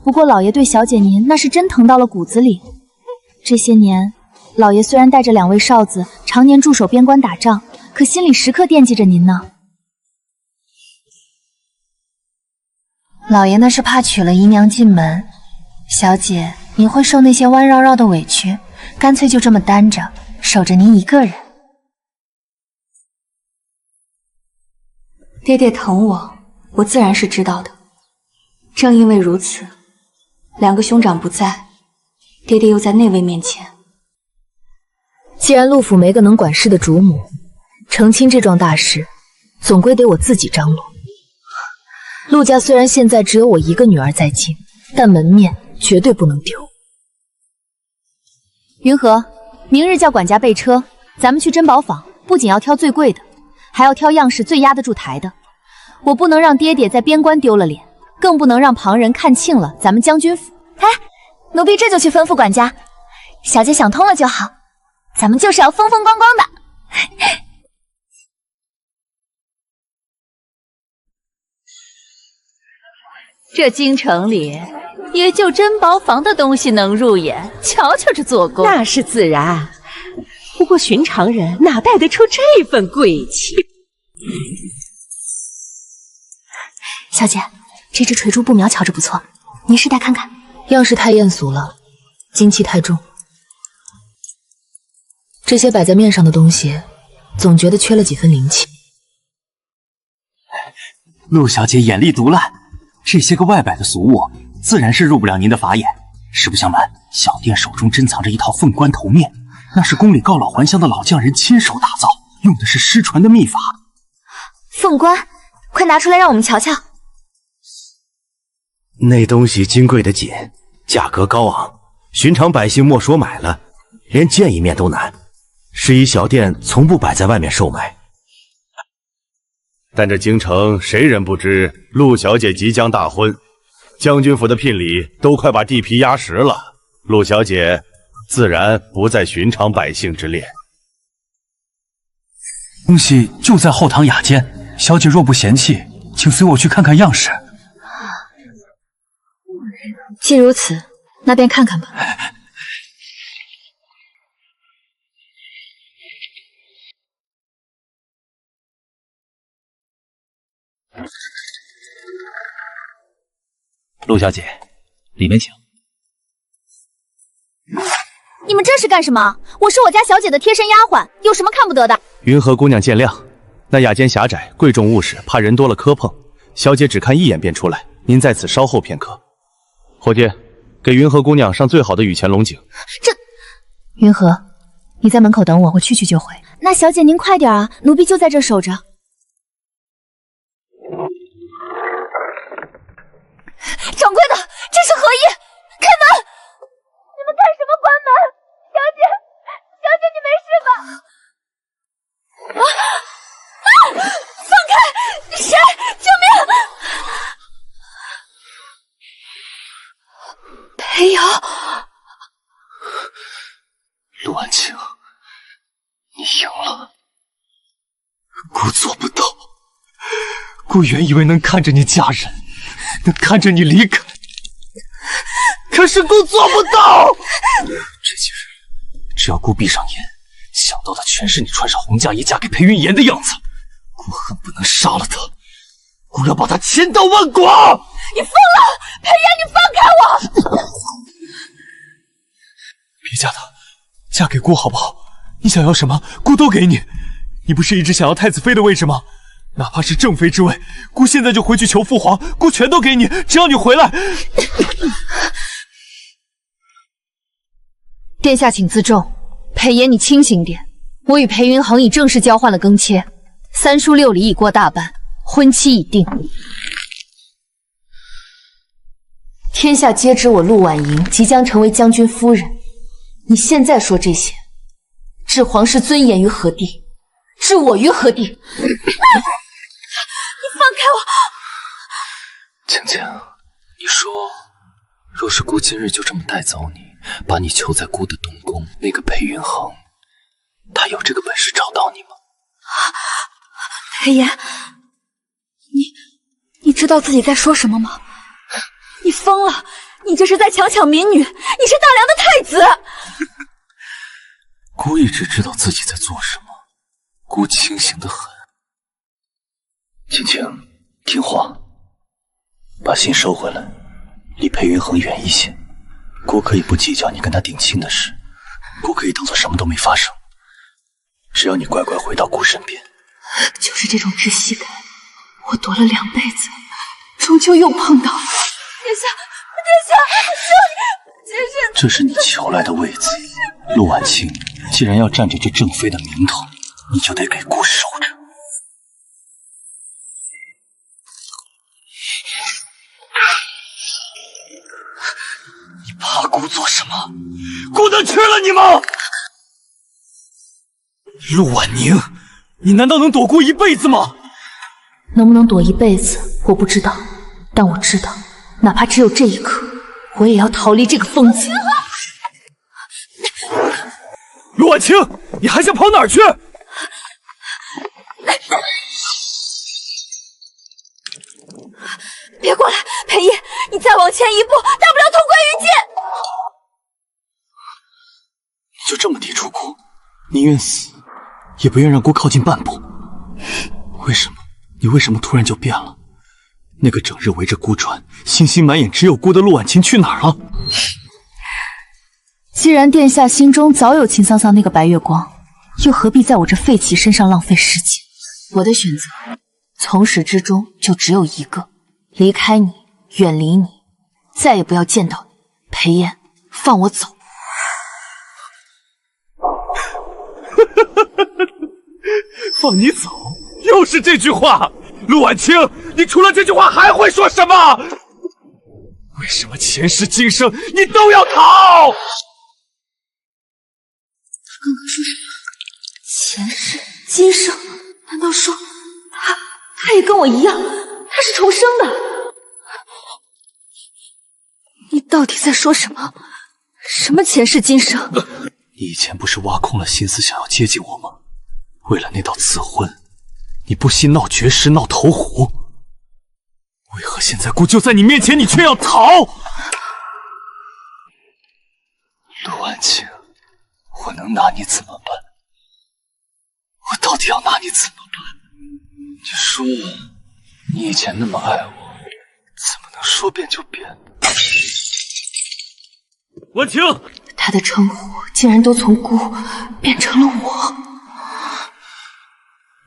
不过老爷对小姐您那是真疼到了骨子里。这些年，老爷虽然带着2位少子常年驻守边关打仗，可心里时刻惦记着您呢。老爷那是怕娶了姨娘进门，小姐您会受那些弯绕绕的委屈，干脆就这么单着，守着您一个人。爹爹疼我，我自然是知道的。正因为如此，2个兄长不在，爹爹又在那位面前。既然陆府没个能管事的主母，成亲这桩大事，总归得我自己张罗。陆家虽然现在只有我一个女儿在京，但门面绝对不能丢。云禾，明日叫管家备车，咱们去珍宝坊，不仅要挑最贵的，还要挑样式最压得住台的。我不能让爹爹在边关丢了脸，更不能让旁人看轻了咱们将军府。哎，奴婢这就去吩咐管家，小姐想通了就好，咱们就是要风风光光的。这京城里也就珍宝坊的东西能入眼，瞧瞧这做工。那是自然，不过寻常人哪带得出这份贵气？小姐，这只垂珠不苗瞧着不错，你试戴看看。样式太艳俗了，精气太重。这些摆在面上的东西，总觉得缺了几分灵气。陆小姐眼力毒辣，这些个外摆的俗物，自然是入不了您的法眼。实不相瞒，小店手中珍藏着一套凤冠头面，那是宫里告老还乡的老匠人亲手打造，用的是失传的秘法。凤冠，快拿出来让我们瞧瞧。那东西金贵的紧，价格高昂，寻常百姓莫说买了，连见一面都难。是以小店从不摆在外面售卖。但这京城谁人不知陆小姐即将大婚，将军府的聘礼都快把地皮压实了，陆小姐自然不在寻常百姓之列。东西就在后堂雅间，小姐若不嫌弃，请随我去看看样式。既如此，那便看看吧。陆小姐，里面请。你们这是干什么？我是我家小姐的贴身丫鬟，有什么看不得的？云和姑娘见谅，那雅间狭窄，贵重物事，怕人多了磕碰，小姐只看一眼便出来，您在此稍候片刻。伙计，给云和姑娘上最好的雨前龙井。这，云和，你在门口等我，我去就回。那小姐您快点啊，奴婢就在这守着。掌柜的，这是何意？开门！你们干什么？关门！小姐，小姐，你没事吧？放开！谁？救命！裴瑶，陆婉清，你赢了。姑做不到，姑原以为能看着你嫁人，能看着你离开，可是姑做不到。这几日，只要姑闭上眼，想到的全是你穿上红嫁衣嫁给裴云言的样子。姑恨不能杀了他，姑要把他千刀万剐。你疯了！裴言，你放开我！别嫁他，嫁给姑好不好？你想要什么，姑都给你。你不是一直想要太子妃的位置吗？哪怕是正妃之位，姑现在就回去求父皇，姑全都给你，只要你回来。殿下请自重，裴言你清醒点。我与裴云恒已正式交换了更切，3书6礼已过大半，婚期已定。天下皆知我陆婉莹即将成为将军夫人，你现在说这些，置皇室尊严于何地？置我于何地？你放开我！晴晴，你说，若是姑今日就这么带走你，把你囚在姑的东宫，那个裴云恒，他有这个本事找到你吗？裴言，你知道自己在说什么吗？你疯了！你这是在强抢民女，你是大梁的太子！姑一直知道自己在做什么，姑清醒得很。晴晴，听话，把心收回来，离裴云恒远一些。姑可以不计较你跟他定亲的事，姑可以当做什么都没发生。只要你乖乖回到姑身边。就是这种窒息感，我躲了2辈子，终究又碰到了。殿下，求你，这是你求来的位子，陆婉清，既然要占着这正妃的名头，你就得给姑守着。你怕姑做什么？姑能吃了你吗？陆婉宁，你难道能躲姑一辈子吗？能不能躲一辈子，我不知道，但我知道，哪怕只有这一刻，我也要逃离这个疯子。陆婉清，你还想跑哪儿去？别过来，裴爷，你再往前一步，大不了同归于尽。你就这么抵触姑，宁愿死，也不愿让姑靠近半步。为什么？你为什么突然就变了？那个整日围着孤转、心心满眼只有孤的陆婉晴去哪儿了？既然殿下心中早有秦桑桑那个白月光，又何必在我这废棋身上浪费时间？我的选择，从始至终就只有一个：离开你，远离你，再也不要见到你。裴炎，放我走！放你走？又是这句话！陆婉清，你除了这句话还会说什么？为什么前世今生你都要逃？刚刚说什么？前世今生？难道说他也跟我一样，他是重生的？你到底在说什么？什么前世今生？你以前不是挖空了心思想要接近我吗？为了那道赐婚，你不惜闹绝世、闹投壶，为何现在姑就在你面前，你却要逃？陆婉清，我能拿你怎么办？我到底要拿你怎么办？你说，你以前那么爱我，怎么能说变就变？婉清，他的称呼竟然都从姑变成了我。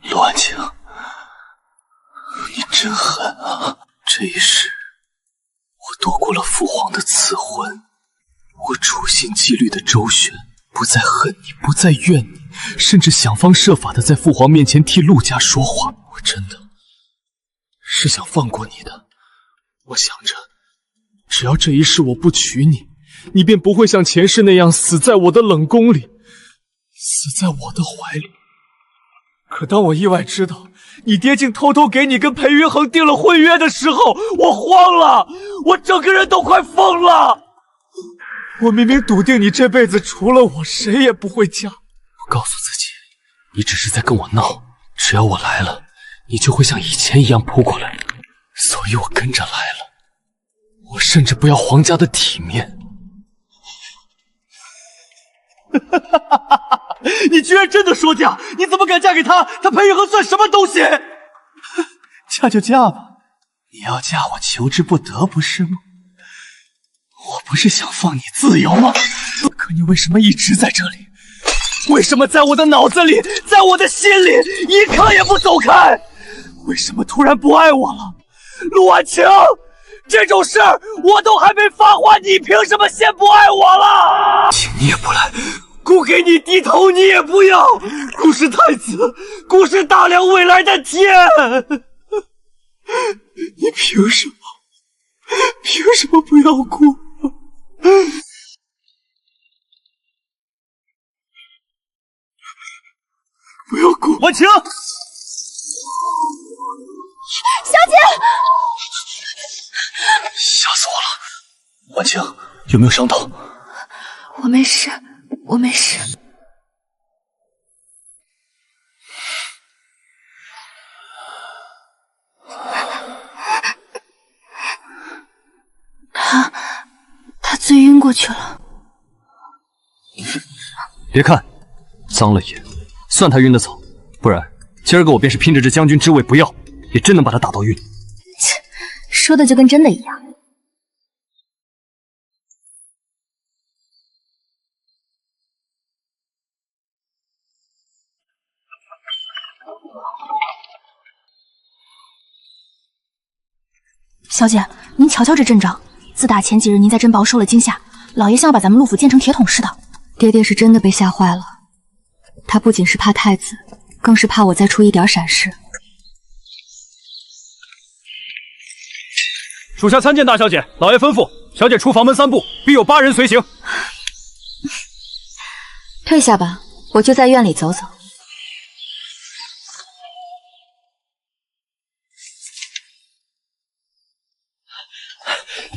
陆婉清，你真狠啊！这一世，我躲过了父皇的赐婚，我处心积虑的周旋，不再恨你，不再怨你，甚至想方设法的在父皇面前替陆家说话。我真的是想放过你的。我想着，只要这一世我不娶你，你便不会像前世那样死在我的冷宫里，死在我的怀里。可当我意外知道你爹竟偷偷给你跟裴云恒订了婚约的时候，我慌了，我整个人都快疯了。我明明笃定你这辈子除了我谁也不会嫁，我告诉自己，你只是在跟我闹，只要我来了，你就会像以前一样扑过来，所以我跟着来了。我甚至不要皇家的体面。你居然真的说嫁？你怎么敢嫁给他？他裴云恒算什么东西？嫁就嫁吧，你要嫁我求之不得，不是吗？我不是想放你自由吗？可你为什么一直在这里？为什么在我的脑子里，在我的心里，一刻也不走开？为什么突然不爱我了？陆婉晴，这种事儿我都还没发话，你凭什么先不爱我了？请你也不来。姑给你低头，你也不要。姑是太子，姑是大梁未来的天。你凭什么？凭什么不要姑？不要姑！婉晴，小姐，吓死我了！婉晴，有没有伤到？我没事。我没事。他醉晕过去了。别看，脏了眼，算他晕的早，不然今儿个我便是拼着这将军之位不要，也真能把他打到晕。切，说的就跟真的一样。小姐，您瞧瞧这阵仗，自打前几日您在珍宝受了惊吓，老爷像要把咱们陆府建成铁桶似的。爹爹是真的被吓坏了，他不仅是怕太子，更是怕我再出一点闪失。属下参见大小姐，老爷吩咐，小姐出房门3步，必有8人随行。退下吧，我就在院里走走。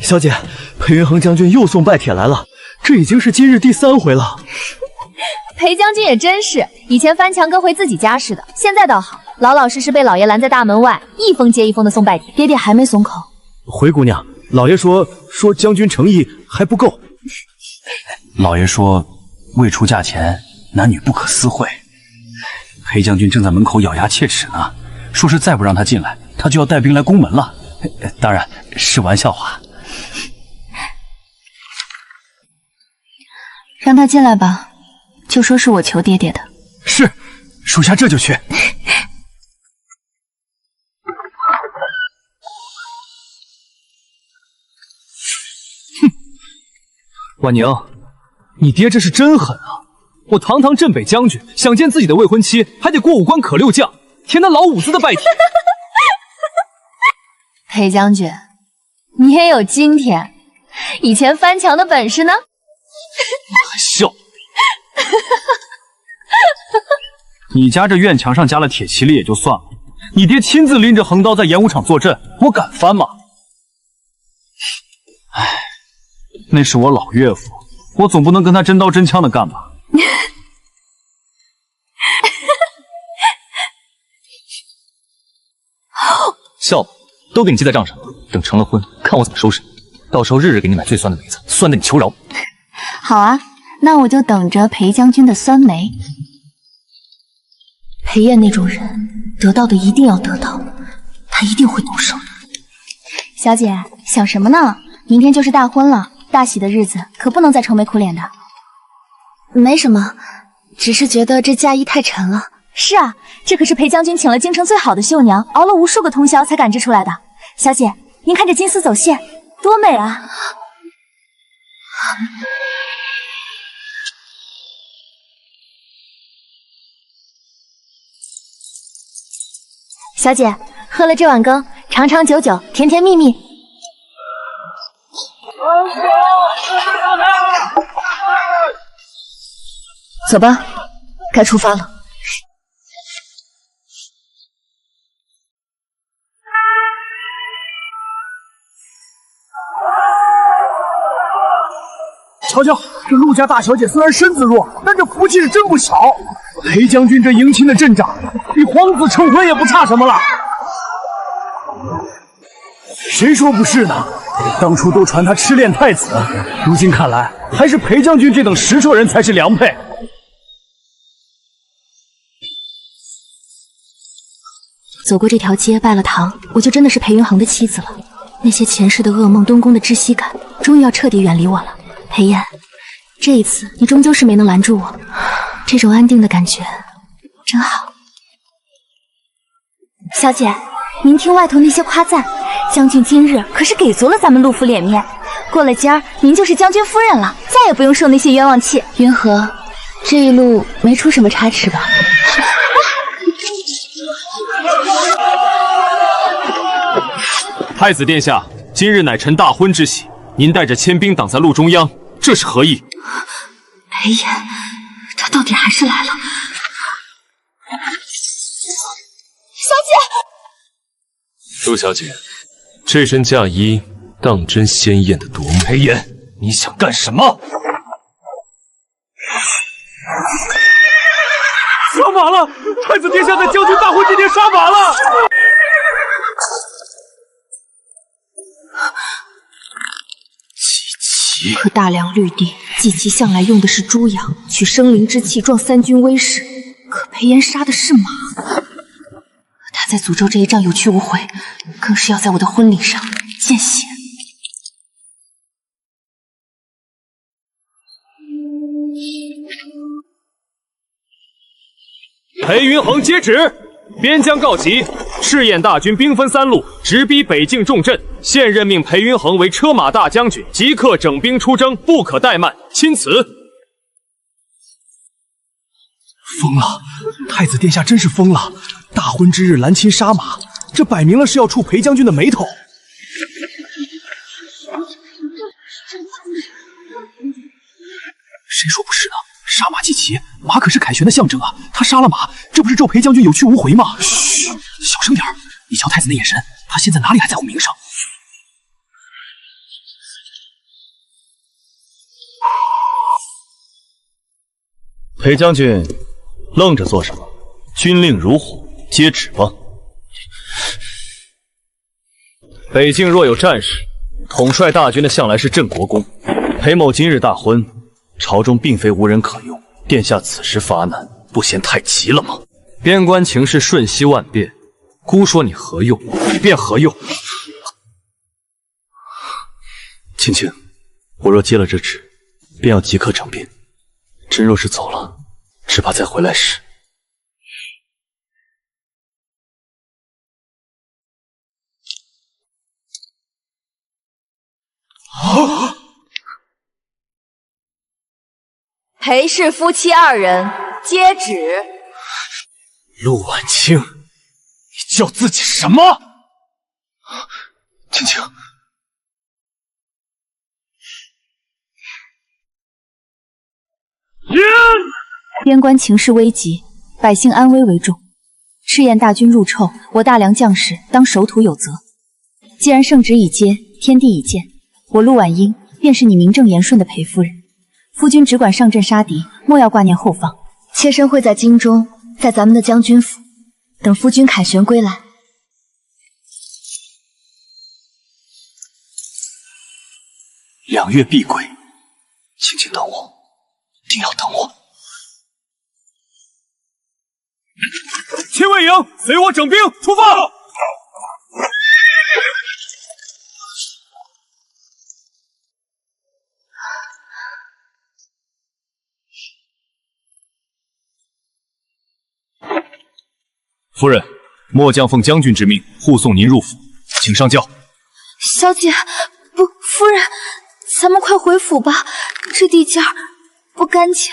小姐，裴云恒将军又送拜帖来了，这已经是今日第3回了。裴将军也真是，以前翻墙跟回自己家似的，现在倒好，老老实实被老爷拦在大门外，一封接一封的送拜帖。爹爹还没松口。回姑娘，老爷说将军诚意还不够。老爷说，未出嫁前，男女不可私会。裴将军正在门口咬牙切齿呢，说是再不让他进来，他就要带兵来攻门了。当然是玩笑话。让他进来吧，就说是我求爹爹的。是，属下这就去。哼，婉宁，你爹这是真狠啊！我堂堂镇北将军，想见自己的未婚妻，还得过五关可六将，填那老五子的拜帖。裴将军，你也有今天，以前翻墙的本事呢？还笑？你家这院墙上加了铁蒺藜也就算了，你爹亲自拎着横刀在演武场坐镇，我敢翻吗？唉，那是我老岳父，我总不能跟他真刀真枪的干吧？笑吧，都给你记在账上，等成了婚，看我怎么收拾你。到时候日日给你买最酸的梅子，酸的你求饶。好啊，那我就等着裴将军的酸梅。裴燕那种人，得到的一定要得到，他一定会动手的。小姐，想什么呢？明天就是大婚了，大喜的日子可不能再愁眉苦脸的。没什么，只是觉得这嫁衣太沉了。是啊，这可是裴将军请了京城最好的绣娘，熬了无数个通宵才赶制出来的。小姐，您看这金丝走线，多美啊！小姐，喝了这碗羹，长长久久，甜甜蜜蜜。走吧，该出发了。瞧瞧，这陆家大小姐虽然身子弱，但这福气是真不小。裴将军这迎亲的阵仗，比皇子成婚也不差什么了。谁说不是呢？当初都传他痴恋太子，如今看来，还是裴将军这等实诚人才是良配。走过这条街，拜了堂，我就真的是裴云恒的妻子了。那些前世的噩梦，东宫的窒息感，终于要彻底远离我了。裴燕，这一次你终究是没能拦住我，这种安定的感觉真好。小姐，您听外头那些夸赞，将军今日可是给足了咱们陆府脸面，过了今儿您就是将军夫人了，再也不用受那些冤枉气。云禾，这一路没出什么差池吧？太子殿下，今日乃臣大婚之喜，您带着千兵挡在路中央，这是何意？裴炎，他到底还是来了。小姐，陆小姐，这身嫁衣当真鲜艳的夺目。裴炎，你想干什么？杀马了！太子殿下在将军大婚这天杀马了！可大梁绿地，季琦向来用的是猪羊，取生灵之气壮三军威势。可裴炎杀的是马，他在诅咒这一仗有去无回，更是要在我的婚礼上见血。裴云恒接旨，边疆告急，赤焰大军兵分三路，直逼北境重镇。现任命裴云恒为车马大将军，即刻整兵出征，不可怠慢。钦此。疯了！太子殿下真是疯了！大婚之日拦亲杀马，这摆明了是要触裴将军的眉头。谁说不是呢？杀马祭旗，马可是凯旋的象征啊！他杀了马，这不是咒裴将军有去无回吗？嘘，小声点儿！你瞧太子的眼神，他现在哪里还在乎名声？裴将军，愣着做什么？军令如虎，接旨吧。北境若有战事，统帅大军的向来是镇国公。裴某今日大婚，朝中并非无人可用。殿下此时发难，不嫌太急了吗？边关情势瞬息万变，姑说你何用，便何用。青青，我若接了这旨，便要即刻整病。朕若是走了，只怕再回来时……裴氏夫妻2人接旨。陆婉清，你叫自己什么？青青，边关情势危急，百姓安危为重。赤焰大军入臭，我大梁将士当守土有责。既然圣旨已接，天地已见，我陆婉英便是你名正言顺的裴夫人。夫君只管上阵杀敌，莫要挂念后方。妾身会在京中，在咱们的将军府，等夫君凯旋归来。2月必归，青青等我，一定要等我。亲卫营，随我整兵出发！夫人，末将奉将军之命护送您入府，请上轿。小姐，不，夫人，咱们快回府吧，这地界不干净。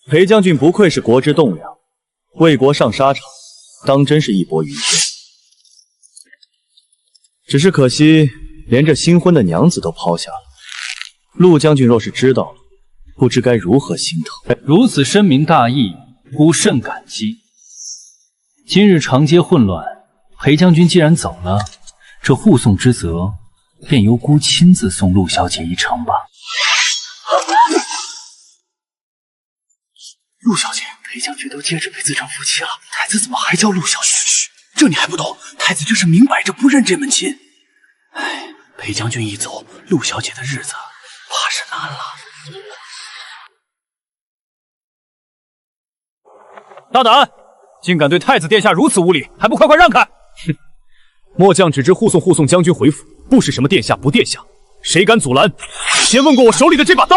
裴将军不愧是国之栋梁，为国上沙场，当真是义薄云天。只是可惜，连这新婚的娘子都抛下了。陆将军若是知道了，不知该如何心疼。如此深明大义，孤甚感激。今日长街混乱，裴将军既然走了，这护送之责便由孤亲自送陆小姐一程吧。陆小姐，裴将军都接旨被自称夫妻了，太子怎么还叫陆小姐？这你还不懂？太子这是明摆着不认这门亲。哎，裴将军一走，陆小姐的日子怕是难了。大胆！竟敢对太子殿下如此无礼，还不快快让开！哼！末将只知护送将军回府，不是什么殿下不殿下，谁敢阻拦？先问过我手里的这把刀。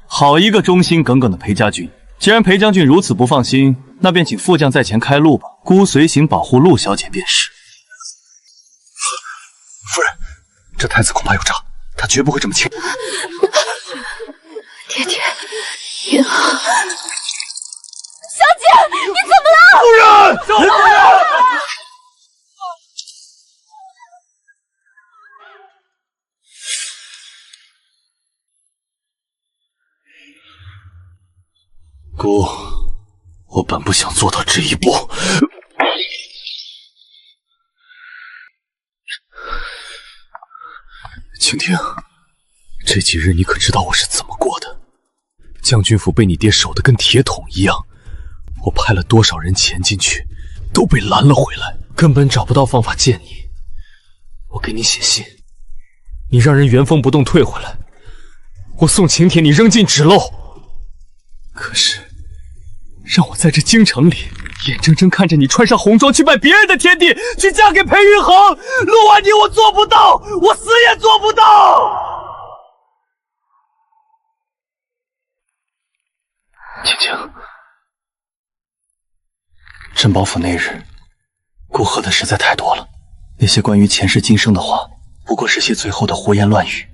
好一个忠心耿耿的裴家军！既然裴将军如此不放心，那便请副将在前开路吧。孤随行保护陆小姐便是。夫人，这太子恐怕有诈，他绝不会这么轻。爹爹，云浩，小姐，你怎么了？夫人，赵夫人。姑，我本不想做到这一步。蜻蜓，这几日你可知道我是怎么过的？将军府被你爹守得跟铁桶一样，我派了多少人潜进去，都被拦了回来，根本找不到方法见你。我给你写信，你让人原封不动退回来，我送请帖你扔进纸篓。可是，让我在这京城里眼睁睁看着你穿上红装去拜别人的天地，去嫁给裴云恒，陆婉宁，我做不到，我死也做不到。青青，珍宝府那日，姑喝的实在太多了，那些关于前世今生的话，不过是些最后的胡言乱语。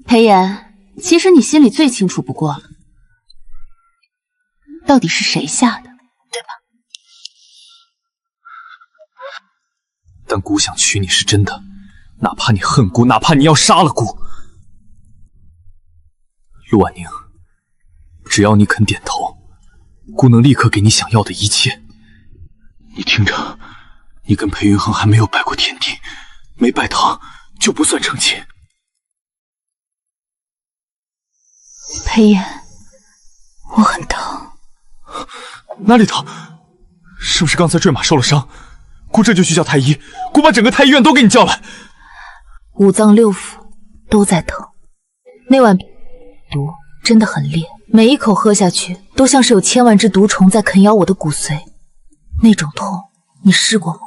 裴言，其实你心里最清楚不过了，到底是谁下的，对吧？但姑想娶你是真的，哪怕你恨姑，哪怕你要杀了姑。陆婉宁，只要你肯点头，姑能立刻给你想要的一切。你听着，你跟裴云恒还没有拜过天地，没拜堂就不算成亲。裴言，我很疼。哪里疼？是不是刚才坠马受了伤？姑这就去叫太医，姑把整个太医院都给你叫来。五脏六腑都在疼，那碗毒真的很烈，每一口喝下去，都像是有千万只毒虫在啃咬我的骨髓。那种痛你试过吗？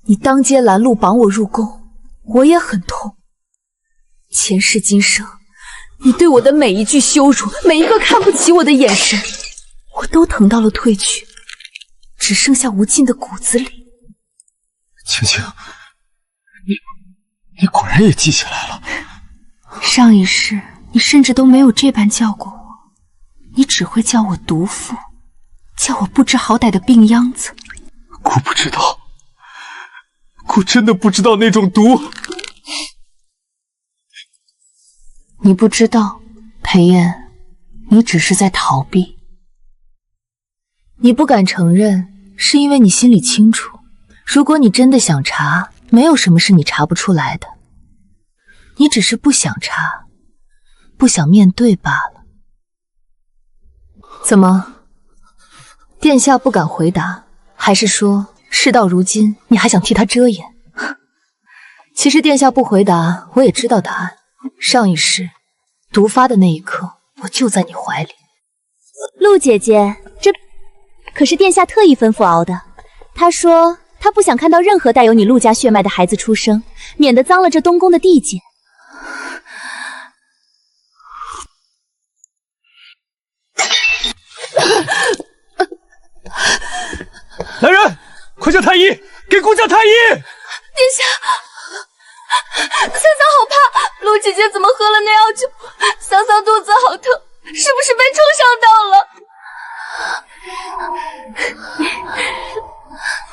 你当街拦路绑我入宫，我也很痛。前世今生，你对我的每一句羞辱，每一个看不起我的眼神，我都疼到了褪去，只剩下无尽的骨子里。青青，你果然也记起来了。上一世你甚至都没有这般叫过我，你只会叫我毒妇，叫我不知好歹的病秧子。姑不知道，姑真的不知道那种毒。你不知道，裴燕，你只是在逃避。你不敢承认，是因为你心里清楚，如果你真的想查，没有什么是你查不出来的。你只是不想查，不想面对罢了。怎么，殿下不敢回答，还是说事到如今你还想替他遮掩？其实殿下不回答，我也知道答案。上一世毒发的那一刻，我就在你怀里。陆姐姐，这可是殿下特意吩咐熬的。他说他不想看到任何带有你陆家血脉的孩子出生，免得脏了这东宫的地界。来人，快叫太医，给姑叫太医！殿下，桑桑好怕，陆姐姐怎么喝了那药酒？桑桑肚子好疼，是不是被冲伤到了？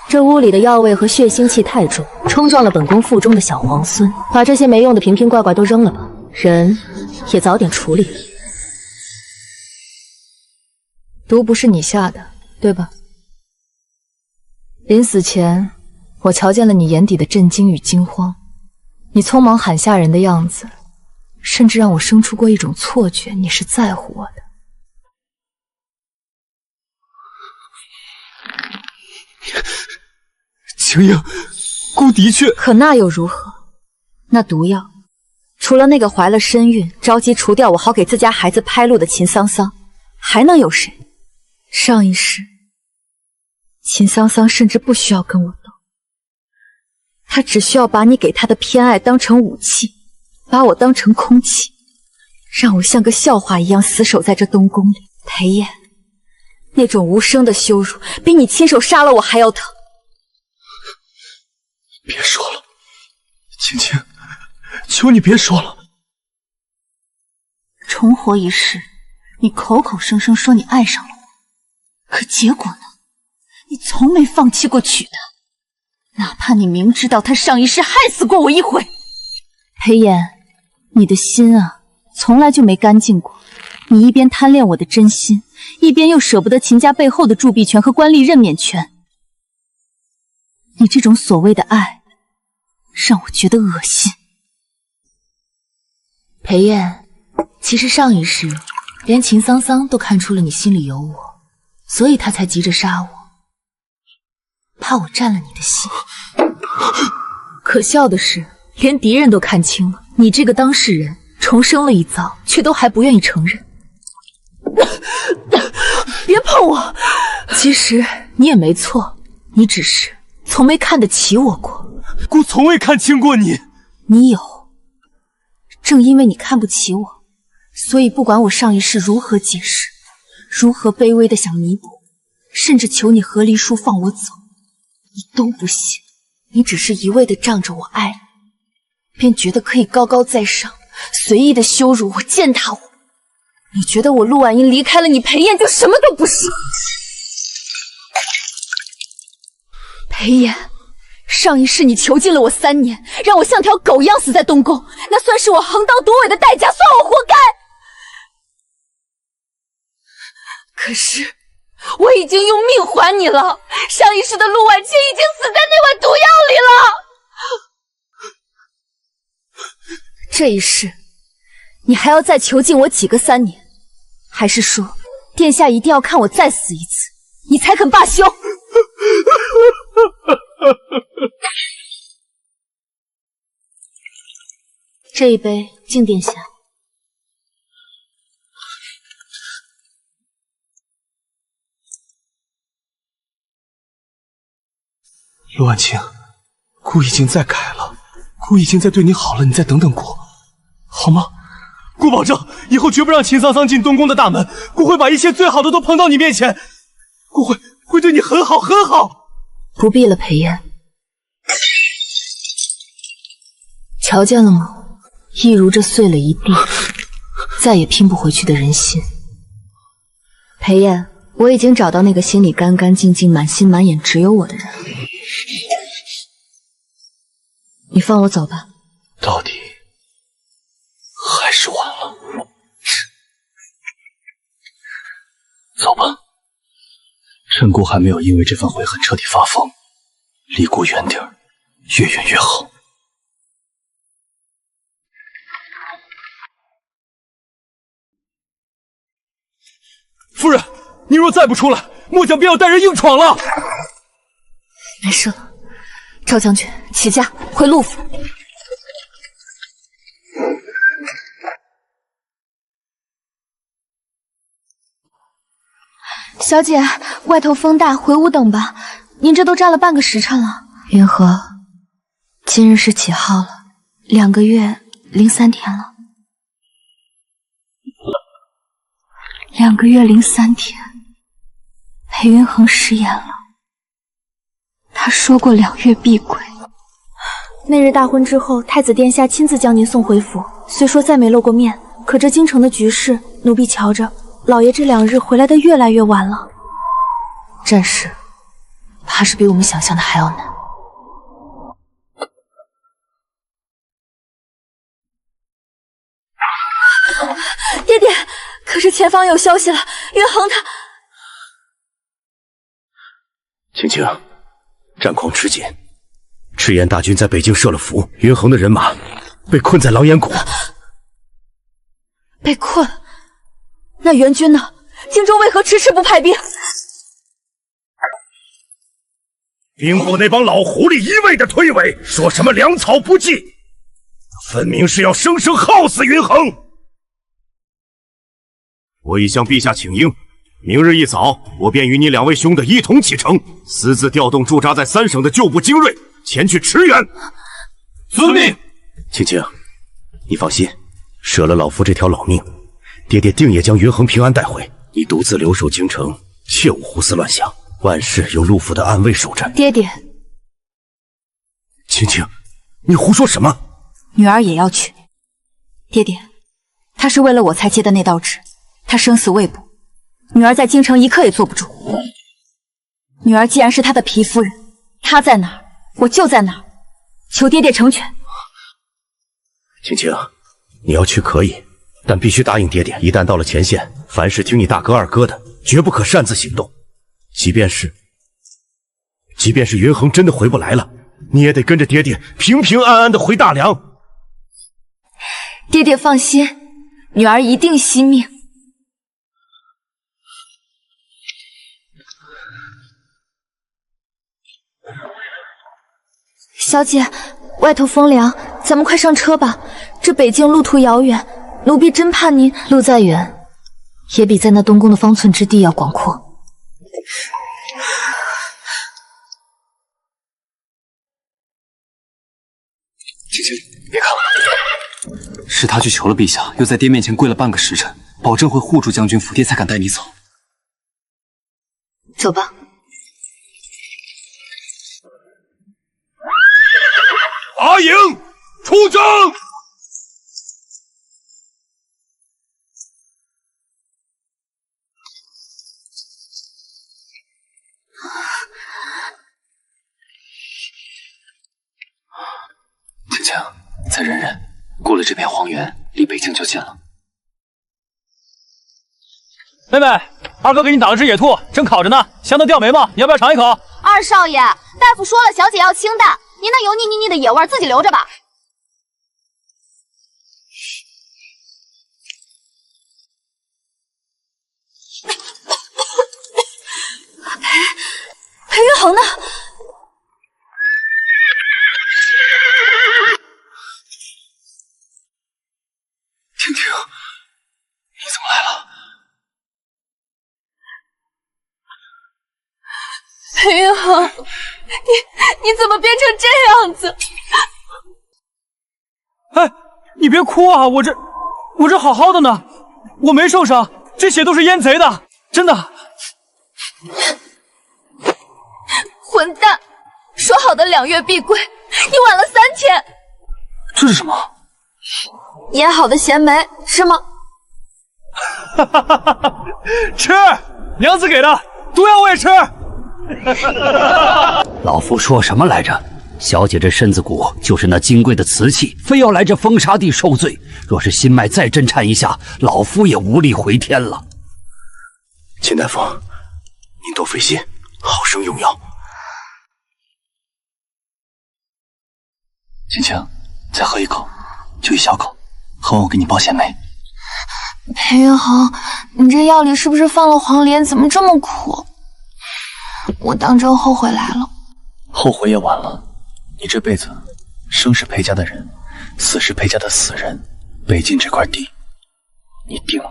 这屋里的药味和血腥气太重，冲撞了本宫腹中的小皇孙。把这些没用的瓶瓶罐罐都扔了吧，人也早点处理。毒不是你下的，对吧？临死前，我瞧见了你眼底的震惊与惊慌，你匆忙喊下人的样子，甚至让我生出过一种错觉，你是在乎我的。青樱，姑的确……可那又如何？那毒药，除了那个怀了身孕、着急除掉我好给自家孩子拍路的秦桑桑，还能有谁？上一世，秦桑桑甚至不需要跟我斗，他只需要把你给他的偏爱当成武器，把我当成空气，让我像个笑话一样死守在这东宫里。裴燕，那种无声的羞辱，比你亲手杀了我还要疼。别说了，青青，求你别说了。重活一世，你口口声声说你爱上了我，可结果呢？你从没放弃过娶她，哪怕你明知道她上一世害死过我一回。裴燕，你的心啊，从来就没干净过。你一边贪恋我的真心，一边又舍不得秦家背后的铸币权和官吏任免权。你这种所谓的爱，让我觉得恶心。裴燕，其实上一世，连秦桑桑都看出了你心里有我，所以他才急着杀我，怕我占了你的心。可笑的是，连敌人都看清了，你这个当事人重生了一遭，却都还不愿意承认。别碰我！其实你也没错，你只是从没看得起我过。姑从未看清过你。你有，正因为你看不起我，所以不管我上一世如何解释，如何卑微的想弥补，甚至求你和离书放我走，你都不信。你只是一味的仗着我爱你，便觉得可以高高在上，随意的羞辱我、践踏我。你觉得我陆婉英离开了你裴燕就什么都不是？裴燕，上一世你囚禁了我3年，让我像条狗一样死在东宫，那算是我横刀夺尾的代价，算我活该。可是我已经用命还你了，上一世的陆婉清已经死在那碗毒药里了。这一世，你还要再囚禁我几个3年？还是说，殿下一定要看我再死一次，你才肯罢休？这一杯敬殿下。陆婉晴，姑已经在改了，姑已经在对你好了，你再等等姑，好吗？姑保证以后绝不让秦桑桑进东宫的大门，姑会把一切最好的都捧到你面前，姑会对你很好很好。不必了，裴燕。瞧见了吗？一如这碎了一地，再也拼不回去的人心。裴燕，我已经找到那个心里干干净净、满心满眼只有我的人。你放我走吧。到底还是晚了。走吧，趁姑还没有因为这份悔恨彻底发疯，离姑远点儿，越远越好。夫人，你若再不出来，末将便要带人硬闯了。没事了，赵将军，起驾回陆府。小姐，外头风大，回屋等吧。您这都站了半个时辰了。云禾，今日是几号了？2个月03天了。2个月03天，裴云恒食言了。他说过2月必归。那日大婚之后，太子殿下亲自将您送回府。虽说再没露过面，可这京城的局势，奴婢瞧着，老爷这2日回来的越来越晚了。战事，怕是比我们想象的还要难。爹爹，可是前方有消息了，云恒他……青青，战况吃紧，赤焰大军在北京设了伏，云恒的人马被困在狼烟谷。被困？那援军呢？荆州为何迟迟不派兵？兵部那帮老狐狸一味的推诿，说什么粮草不济，分明是要生生耗死云恒。我已向陛下请缨，明日一早，我便与你2位兄弟一同启程，私自调动驻扎在3省的旧部精锐，前去驰援。遵命。青青，你放心，舍了老夫这条老命，爹爹定也将云恒平安带回。你独自留守京城，切勿胡思乱想，万事由陆府的暗卫守着。爹爹，青青，你胡说什么？女儿也要去。爹爹，他是为了我才接的那道旨，他生死未卜，女儿在京城一刻也坐不住。女儿既然是他的皮夫人，他在哪儿，我就在哪儿，求爹爹成全。青青，你要去可以，但必须答应爹爹，一旦到了前线，凡事听你大哥二哥的，绝不可擅自行动。即便是云恒真的回不来了，你也得跟着爹爹平平安安的回大梁。爹爹放心，女儿一定惜命。小姐，外头风凉，咱们快上车吧。这北京路途遥远，奴婢真怕您……路再远，也比在那东宫的方寸之地要广阔。青青，别看了，是他去求了陛下，又在爹面前跪了半个时辰，保证会护住将军府，爹才敢带你走。走吧。阿颖，出征！青青，再忍忍，过了这片荒原，离北京就近了。妹妹，二哥给你打了只野兔，正烤着呢，香的掉眉毛，你要不要尝一口？二少爷，大夫说了，小姐要清淡，您那油腻腻腻的野味自己留着吧。裴云恒呢？婷婷，你怎么来了？裴裴云恒，你怎么变成这样子？哎，你别哭啊！我这好好的呢，我没受伤，这血都是阉贼的，真的。混蛋！说好的2月必归，你晚了3天。这是什么？腌好的咸梅是吗？哈哈哈哈！吃，娘子给的，毒药我也吃。老夫说什么来着？小姐这身子骨就是那金贵的瓷器，非要来这风沙地受罪。若是心脉再震颤一下，老夫也无力回天了。秦大夫，您多费心，好生用药。青青，再喝一口，就一小口，喝完我给你包咸梅。裴云恒，你这药里是不是放了黄连？怎么这么苦？我当真后悔来了。后悔也晚了，你这辈子生是裴家的人，死是裴家的死人，北境这块地，你定了。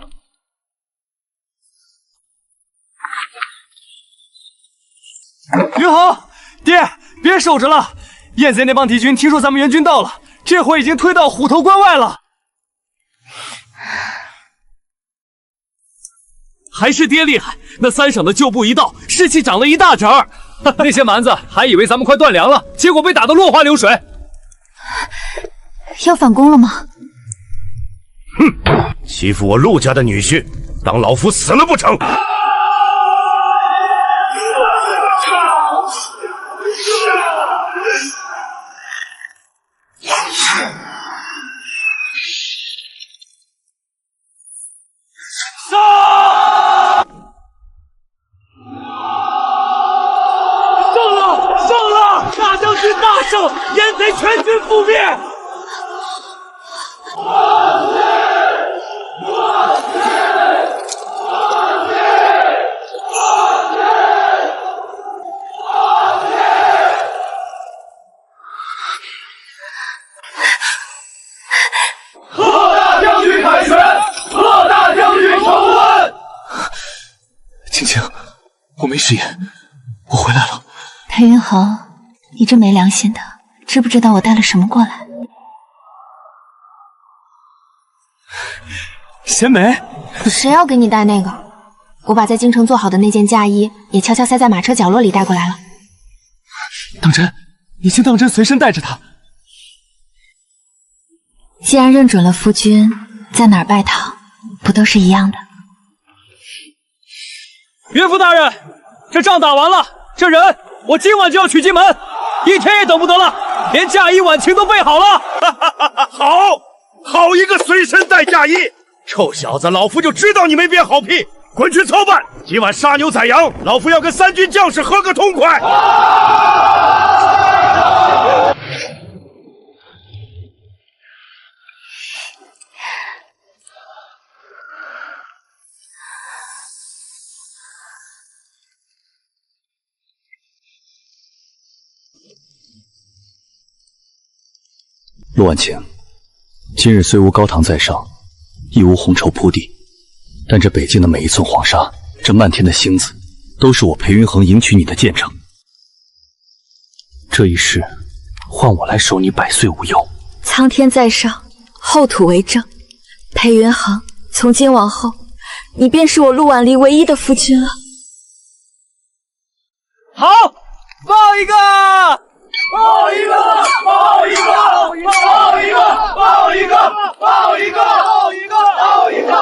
云恒，爹，别守着了！燕贼那帮敌军听说咱们援军到了，这会已经推到虎头关外了。还是爹厉害，那3省的旧部一到，士气涨了一大截儿。那些蛮子还以为咱们快断粮了，结果被打得落花流水。要反攻了吗？哼，欺负我陆家的女婿，当老夫死了不成？胜了！大将军大胜，燕贼全军覆灭！贺大将军凯旋，贺大将军成婚。青青，我没食言，我回来了。裴云恒，你这没良心的，知不知道我带了什么过来？咸梅，谁要给你带那个？我把在京城做好的那件嫁衣也悄悄塞在马车角落里带过来了。当真？你请当真随身带着它。既然认准了夫君，在哪儿拜堂，不都是一样的？岳父大人，这仗打完了，这人我今晚就要娶进门，一天也等不得了，连嫁衣晚晴都备好了。好一个随身带嫁衣！臭小子，老夫就知道你没憋好屁，滚去操办！今晚杀牛宰羊，老夫要跟3军将士喝个痛快！陆婉晴，今日虽无高堂在上，亦无红绸铺地，但这北境的每一寸黄沙，这漫天的星子，都是我裴云恒迎娶你的见证。这一世，换我来守你百岁无忧。苍天在上，厚土为证。裴云恒，从今往后，你便是我陆婉离唯一的夫君了。好，抱一个！抱一个，抱一个，抱一个，抱一个，抱一个，抱一个，抱一个，抱一个，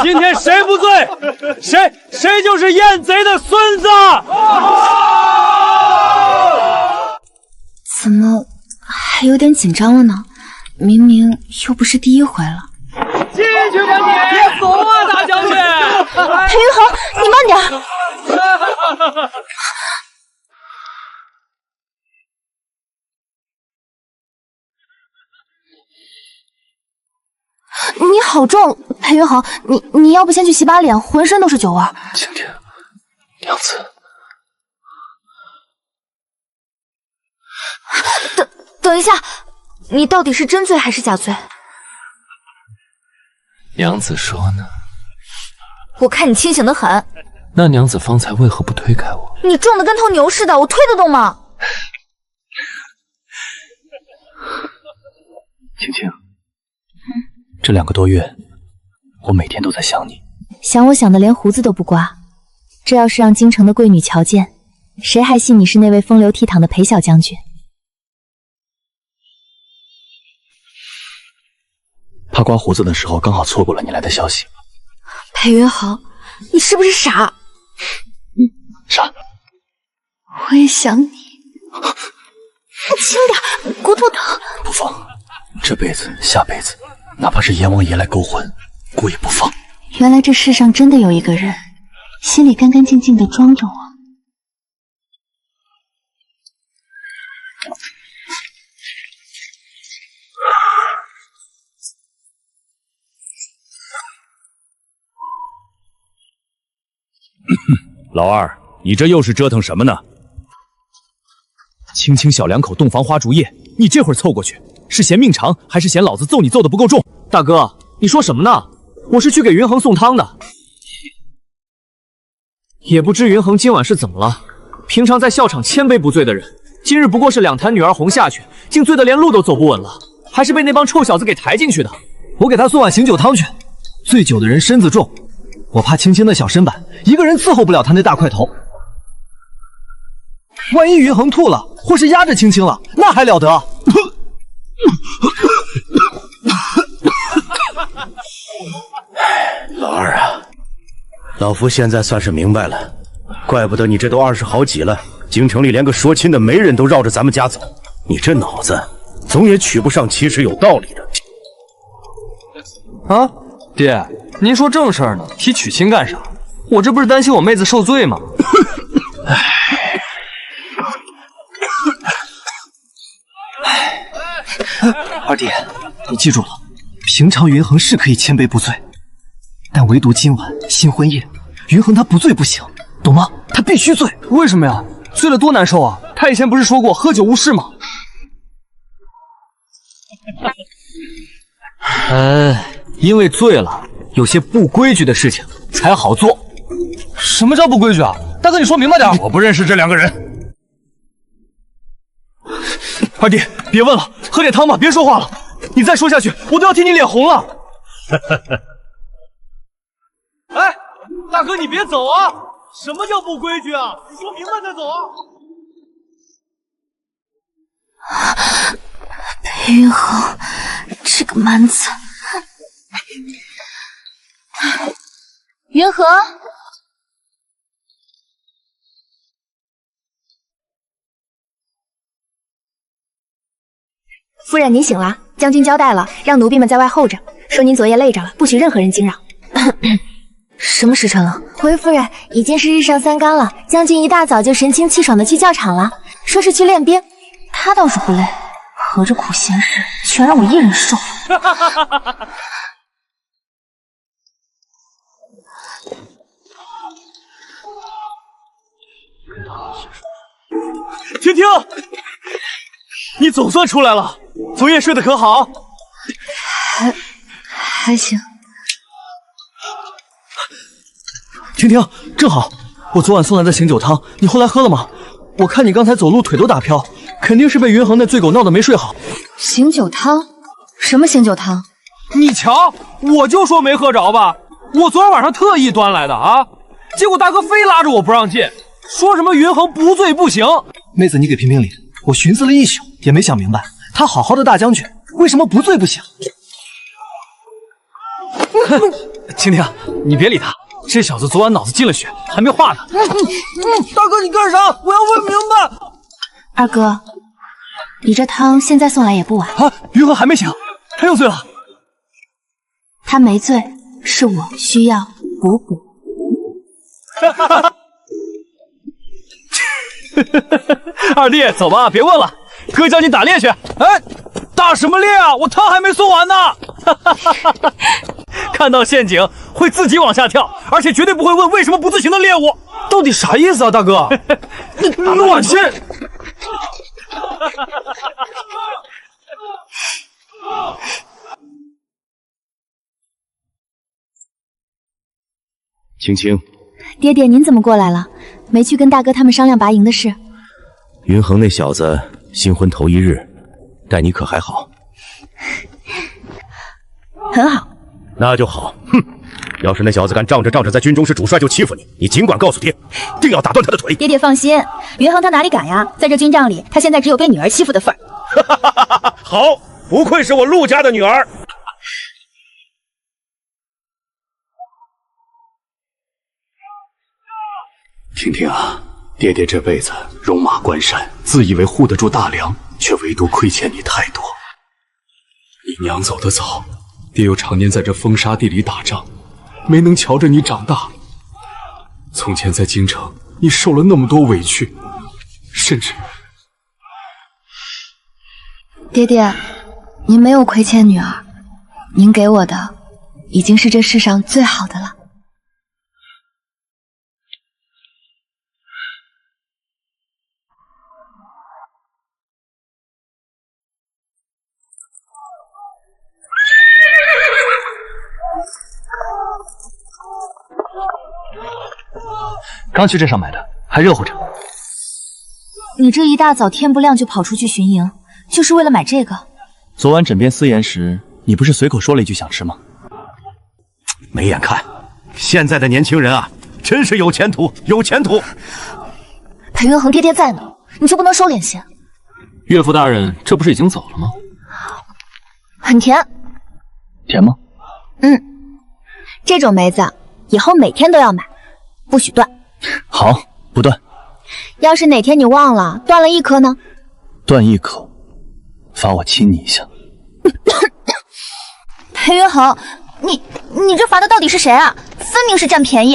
今天谁不醉，谁就是燕贼的孙子。怎么还有点紧张了呢？明明又不是第一回了。进去吧你！别怂啊，大将军！裴云恒，你慢点。你好重，裴云恒，你要不先去洗把脸，浑身都是酒味。青天，娘子，等下，你到底是真醉还是假醉？娘子说呢？我看你清醒得很。那娘子方才为何不推开我？你重的跟头牛似的，我推得动吗？青青，这2个多月，我每天都在想你。想我想的连胡子都不刮。这要是让京城的贵女瞧见，谁还信你是那位风流倜傥的裴小将军？怕刮胡子的时候刚好错过了你来的消息。裴云恒，你是不是傻？傻。我也想你。轻点，骨头疼。不放，这辈子下辈子，哪怕是阎王爷来勾魂，姑也不放。原来这世上真的有一个人，心里干干净净的装着我。老二，你这又是折腾什么呢？青青小两口洞房花烛夜，你这会儿凑过去，是嫌命长，还是嫌老子揍你揍的不够重？大哥，你说什么呢？我是去给云恒送汤的。也不知云恒今晚是怎么了？平常在笑场千杯不醉的人，今日不过是2坛女儿红下去，竟醉得连路都走不稳了，还是被那帮臭小子给抬进去的。我给他送碗醒酒汤去。醉酒的人身子重，我怕青青的小身板一个人伺候不了他那大块头。万一云恒吐了，或是压着青青了，那还了得？老二啊，老夫现在算是明白了，怪不得你这都20好几了，京城里连个说亲的媒人都绕着咱们家走，你这脑子总也娶不上其实有道理的。啊，爹，您说正事儿呢，提娶亲干啥？我这不是担心我妹子受罪吗？二弟，你记住了，平常云恒是可以千杯不醉，但唯独今晚新婚夜，云恒他不醉不行，懂吗？他必须醉。为什么呀？醉了多难受啊！他以前不是说过喝酒误事吗？因为醉了，有些不规矩的事情才好做。什么叫不规矩啊？大哥，你说明白点。我不认识这2个人。二弟，别问了，喝点汤吧，别说话了。你再说下去，我都要替你脸红了。哎，大哥，你别走啊！什么叫不规矩啊？你说明白再走啊！裴云恒，这个蛮子。云恒，夫人您醒了，将军交代了，让奴婢们在外候着，说您昨夜累着了，不许任何人惊扰。什么时辰了？回夫人，已经是日上3竿了。将军一大早就神清气爽的去教场了，说是去练鞭。他倒是不累，合着苦闲事全让我一人受了。婷婷，你总算出来了，昨夜睡得可好？还行。婷婷，正好，我昨晚送来的醒酒汤，你后来喝了吗？我看你刚才走路腿都打飘，肯定是被云恒那醉狗闹得没睡好。醒酒汤？什么醒酒汤？你瞧，我就说没喝着吧，我昨天晚上特意端来的啊，结果大哥非拉着我不让进，说什么云恒不醉不行。妹子，你给评评理，我寻思了一宿也没想明白，他好好的大将军，为什么不醉不行？婷婷，你别理他，这小子昨晚脑子进了血，还没化呢。大哥，你干啥？我要问明白。二哥，你这汤现在送来也不晚。啊，云恒还没醒，他又醉了。他没醉，是我需要补补。二弟，走吧，别问了，哥教你打猎去。哎，打什么猎啊？我汤还没送完呢。看到陷阱会自己往下跳，而且绝对不会问为什么不自行的猎物。到底啥意思啊，大哥？乱心！青青，爹爹，您怎么过来了？没去跟大哥他们商量拔营的事？云恒那小子新婚头一日，待你可还好？很好。那就好。哼，要是那小子敢仗着在军中是主帅就欺负你，你尽管告诉爹，定要打断他的腿。爹爹放心，云恒他哪里敢呀？在这军帐里，他现在只有被女儿欺负的份儿。好，不愧是我陆家的女儿。婷婷啊，爹爹这辈子戎马关山，自以为护得住大梁，却唯独亏欠你太多。你娘走得早，爹又常年在这风沙地里打仗，没能瞧着你长大。从前在京城，你受了那么多委屈，甚至……爹爹，您没有亏欠女儿，您给我的已经是这世上最好的了。刚去镇上买的，还热乎着。你这一大早天不亮就跑出去巡营，就是为了买这个？昨晚枕边私言时，你不是随口说了一句想吃吗？没眼看，现在的年轻人啊，真是有前途，有前途。裴云恒爹爹在呢，你就不能收敛些？岳父大人这不是已经走了吗？很甜。甜吗？嗯，这种梅子以后每天都要买，不许断。好，不断。要是哪天你忘了，断了一颗呢？断一颗，罚我亲你一下。裴云恒，你这罚的到底是谁啊？分明是占便宜。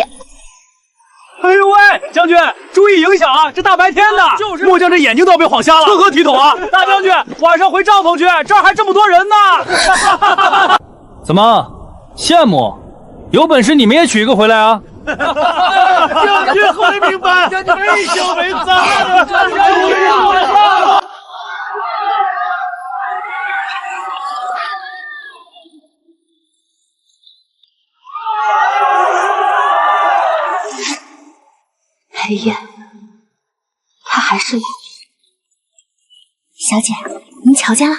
哎呦喂，将军，注意影响啊！这大白天的，就是末将这眼睛都要被晃瞎了，成何体统啊！大将军，晚上回帐篷去，这儿还这么多人呢。怎么羡慕？有本事你们也娶一个回来啊！将军还明白，将军没羞没臊的。裴烨，他还是来。小姐，您瞧见了？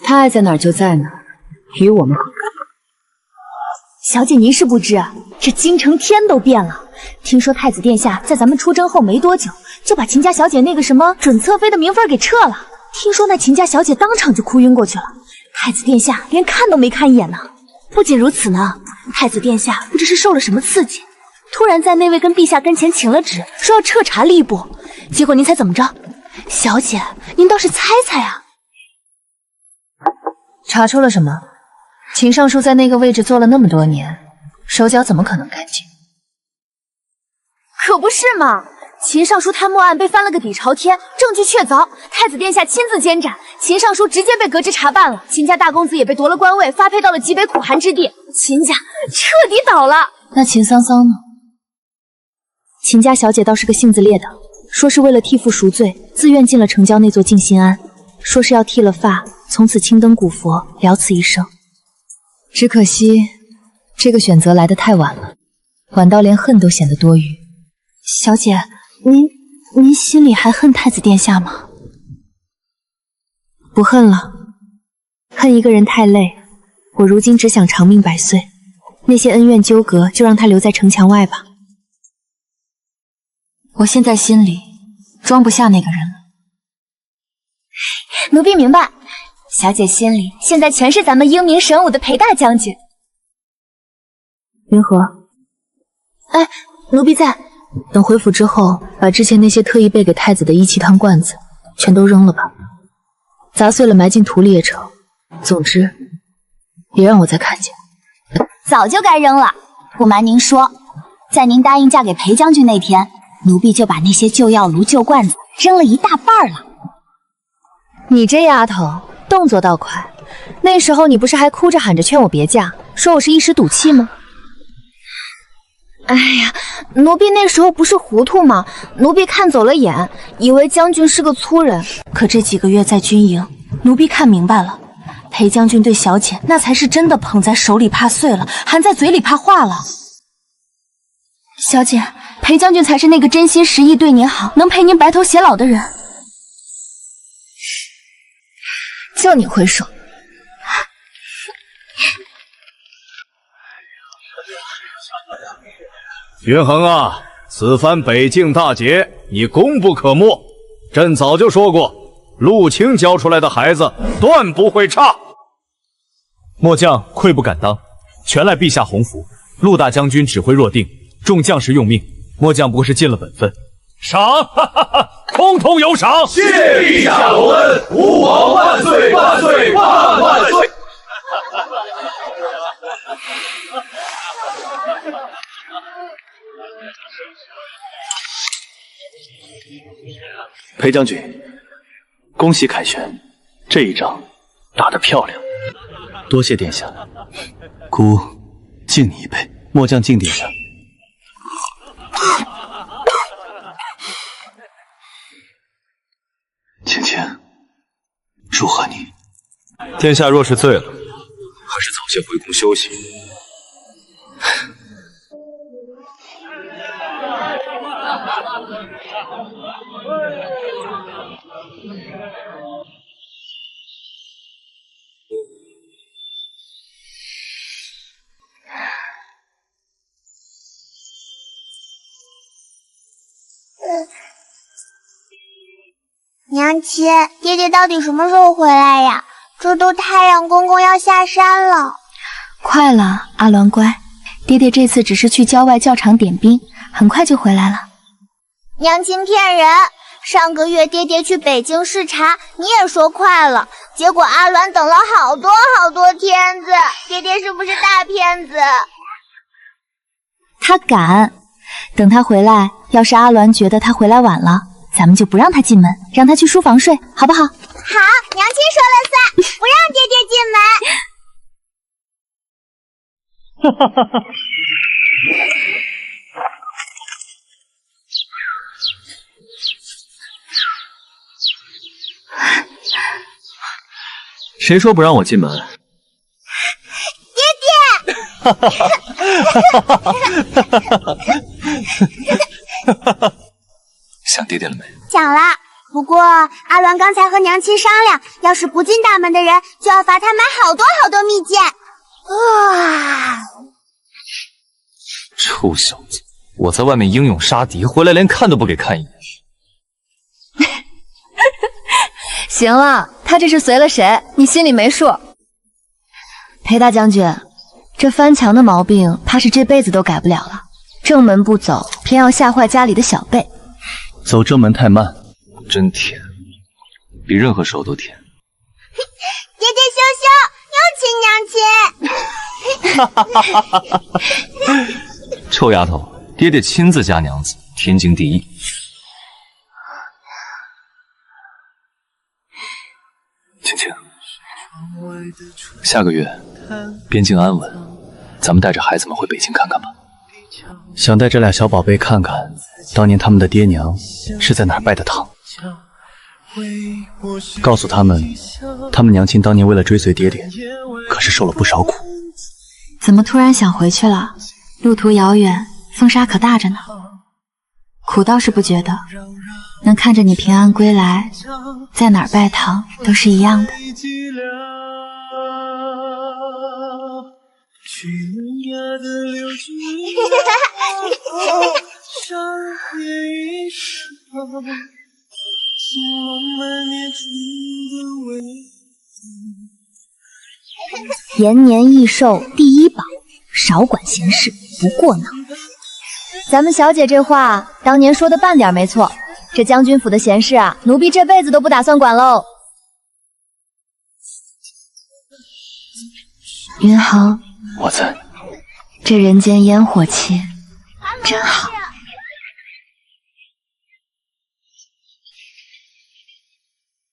他爱在哪儿就在哪儿，与我们何干？小姐，您是不知，这京城天都变了。听说太子殿下在咱们出征后没多久，就把秦家小姐那个什么准侧妃的名分给撤了。听说那秦家小姐当场就哭晕过去了，太子殿下连看都没看一眼呢。不仅如此呢，太子殿下不知是受了什么刺激，突然在那位跟陛下跟前请了旨，说要彻查吏部。结果您猜怎么着？小姐，您倒是猜猜啊！查出了什么？秦尚书在那个位置坐了那么多年，手脚怎么可能干净？可不是嘛！秦尚书贪墨案被翻了个底朝天，证据确凿，太子殿下亲自监斩，秦尚书直接被革职查办了，秦家大公子也被夺了官位，发配到了极北苦寒之地，秦家彻底倒了。那秦桑桑呢？秦家小姐倒是个性子烈的，说是为了替父赎罪，自愿进了城郊那座静心庵，说是要剃了发，从此青灯古佛，了此一生。只可惜，这个选择来得太晚了，晚到连恨都显得多余。小姐，您心里还恨太子殿下吗？不恨了，恨一个人太累，我如今只想长命百岁，那些恩怨纠葛就让他留在城墙外吧。我现在心里装不下那个人了。奴婢明白。小姐心里现在全是咱们英明神武的裴大将军。云禾，哎，奴婢在。等回府之后，把之前那些特意备给太子的一气汤罐子全都扔了吧，砸碎了埋进土里也成。总之，别让我再看见。早就该扔了。不瞒您说，在您答应嫁给裴将军那天，奴婢就把那些旧药炉、旧罐子扔了一大半了。你这丫头动作倒快，那时候你不是还哭着喊着劝我别嫁，说我是一时赌气吗？哎呀，奴婢那时候不是糊涂吗？奴婢看走了眼，以为将军是个粗人。可这几个月在军营，奴婢看明白了，裴将军对小姐那才是真的捧在手里怕碎了，含在嘴里怕化了。小姐，裴将军才是那个真心实意对您好，能陪您白头偕老的人。就你会说。云恒啊，此番北境大捷，你功不可没。朕早就说过，陆青教出来的孩子断不会差。末将愧不敢当，全赖陛下洪福。陆大将军指挥若定，众将士用命，末将不过是尽了本分。赏，通通有赏！谢陛下隆恩，吾皇万岁万岁万万岁！裴将军，恭喜凯旋，这一仗打得漂亮，多谢殿下。姑敬你一杯，末将敬殿下。青青，祝贺你。殿下若是醉了，还是早些回宫休息。娘亲，爹爹到底什么时候回来呀？这都太阳公公要下山了。快了，阿鸾乖，爹爹这次只是去郊外教场点兵，很快就回来了。娘亲骗人！上个月爹爹去北京视察，你也说快了，结果阿鸾等了好多好多天子，爹爹是不是大骗子？他敢，等他回来，要是阿鸾觉得他回来晚了，咱们就不让他进门，让他去书房睡，好不好？好，娘亲说了算，不让爹爹进门。哈哈哈哈。谁说不让我进门？爹爹！哈哈哈哈哈！想爹爹了没？想了，不过阿鸾刚才和娘亲商量，要是不进大门的人，就要罚他买好多好多蜜饯。哇！臭小子，我在外面英勇杀敌，回来连看都不给看一眼。行了，他这是随了谁？你心里没数。裴大将军，这翻墙的毛病，怕是这辈子都改不了了。正门不走，偏要吓坏家里的小辈。走正门太慢，真甜，比任何时候都甜。爹爹羞羞，又亲娘亲。哈哈哈哈哈哈！臭丫头，爹爹亲自加娘子，天经地义。青青，下个月边境安稳，咱们带着孩子们回北京看看吧。想带这俩小宝贝看看，当年他们的爹娘是在哪儿拜的堂，告诉他们，他们娘亲当年为了追随爹爹，可是受了不少苦。怎么突然想回去了？路途遥远，风沙可大着呢。苦倒是不觉得，能看着你平安归来，在哪儿拜堂都是一样的。延年益寿第一宝，少管闲事，不过脑。咱们小姐这话当年说的半点没错，这将军府的闲事啊，奴婢这辈子都不打算管喽。云恒，我在。这人间烟火气真好。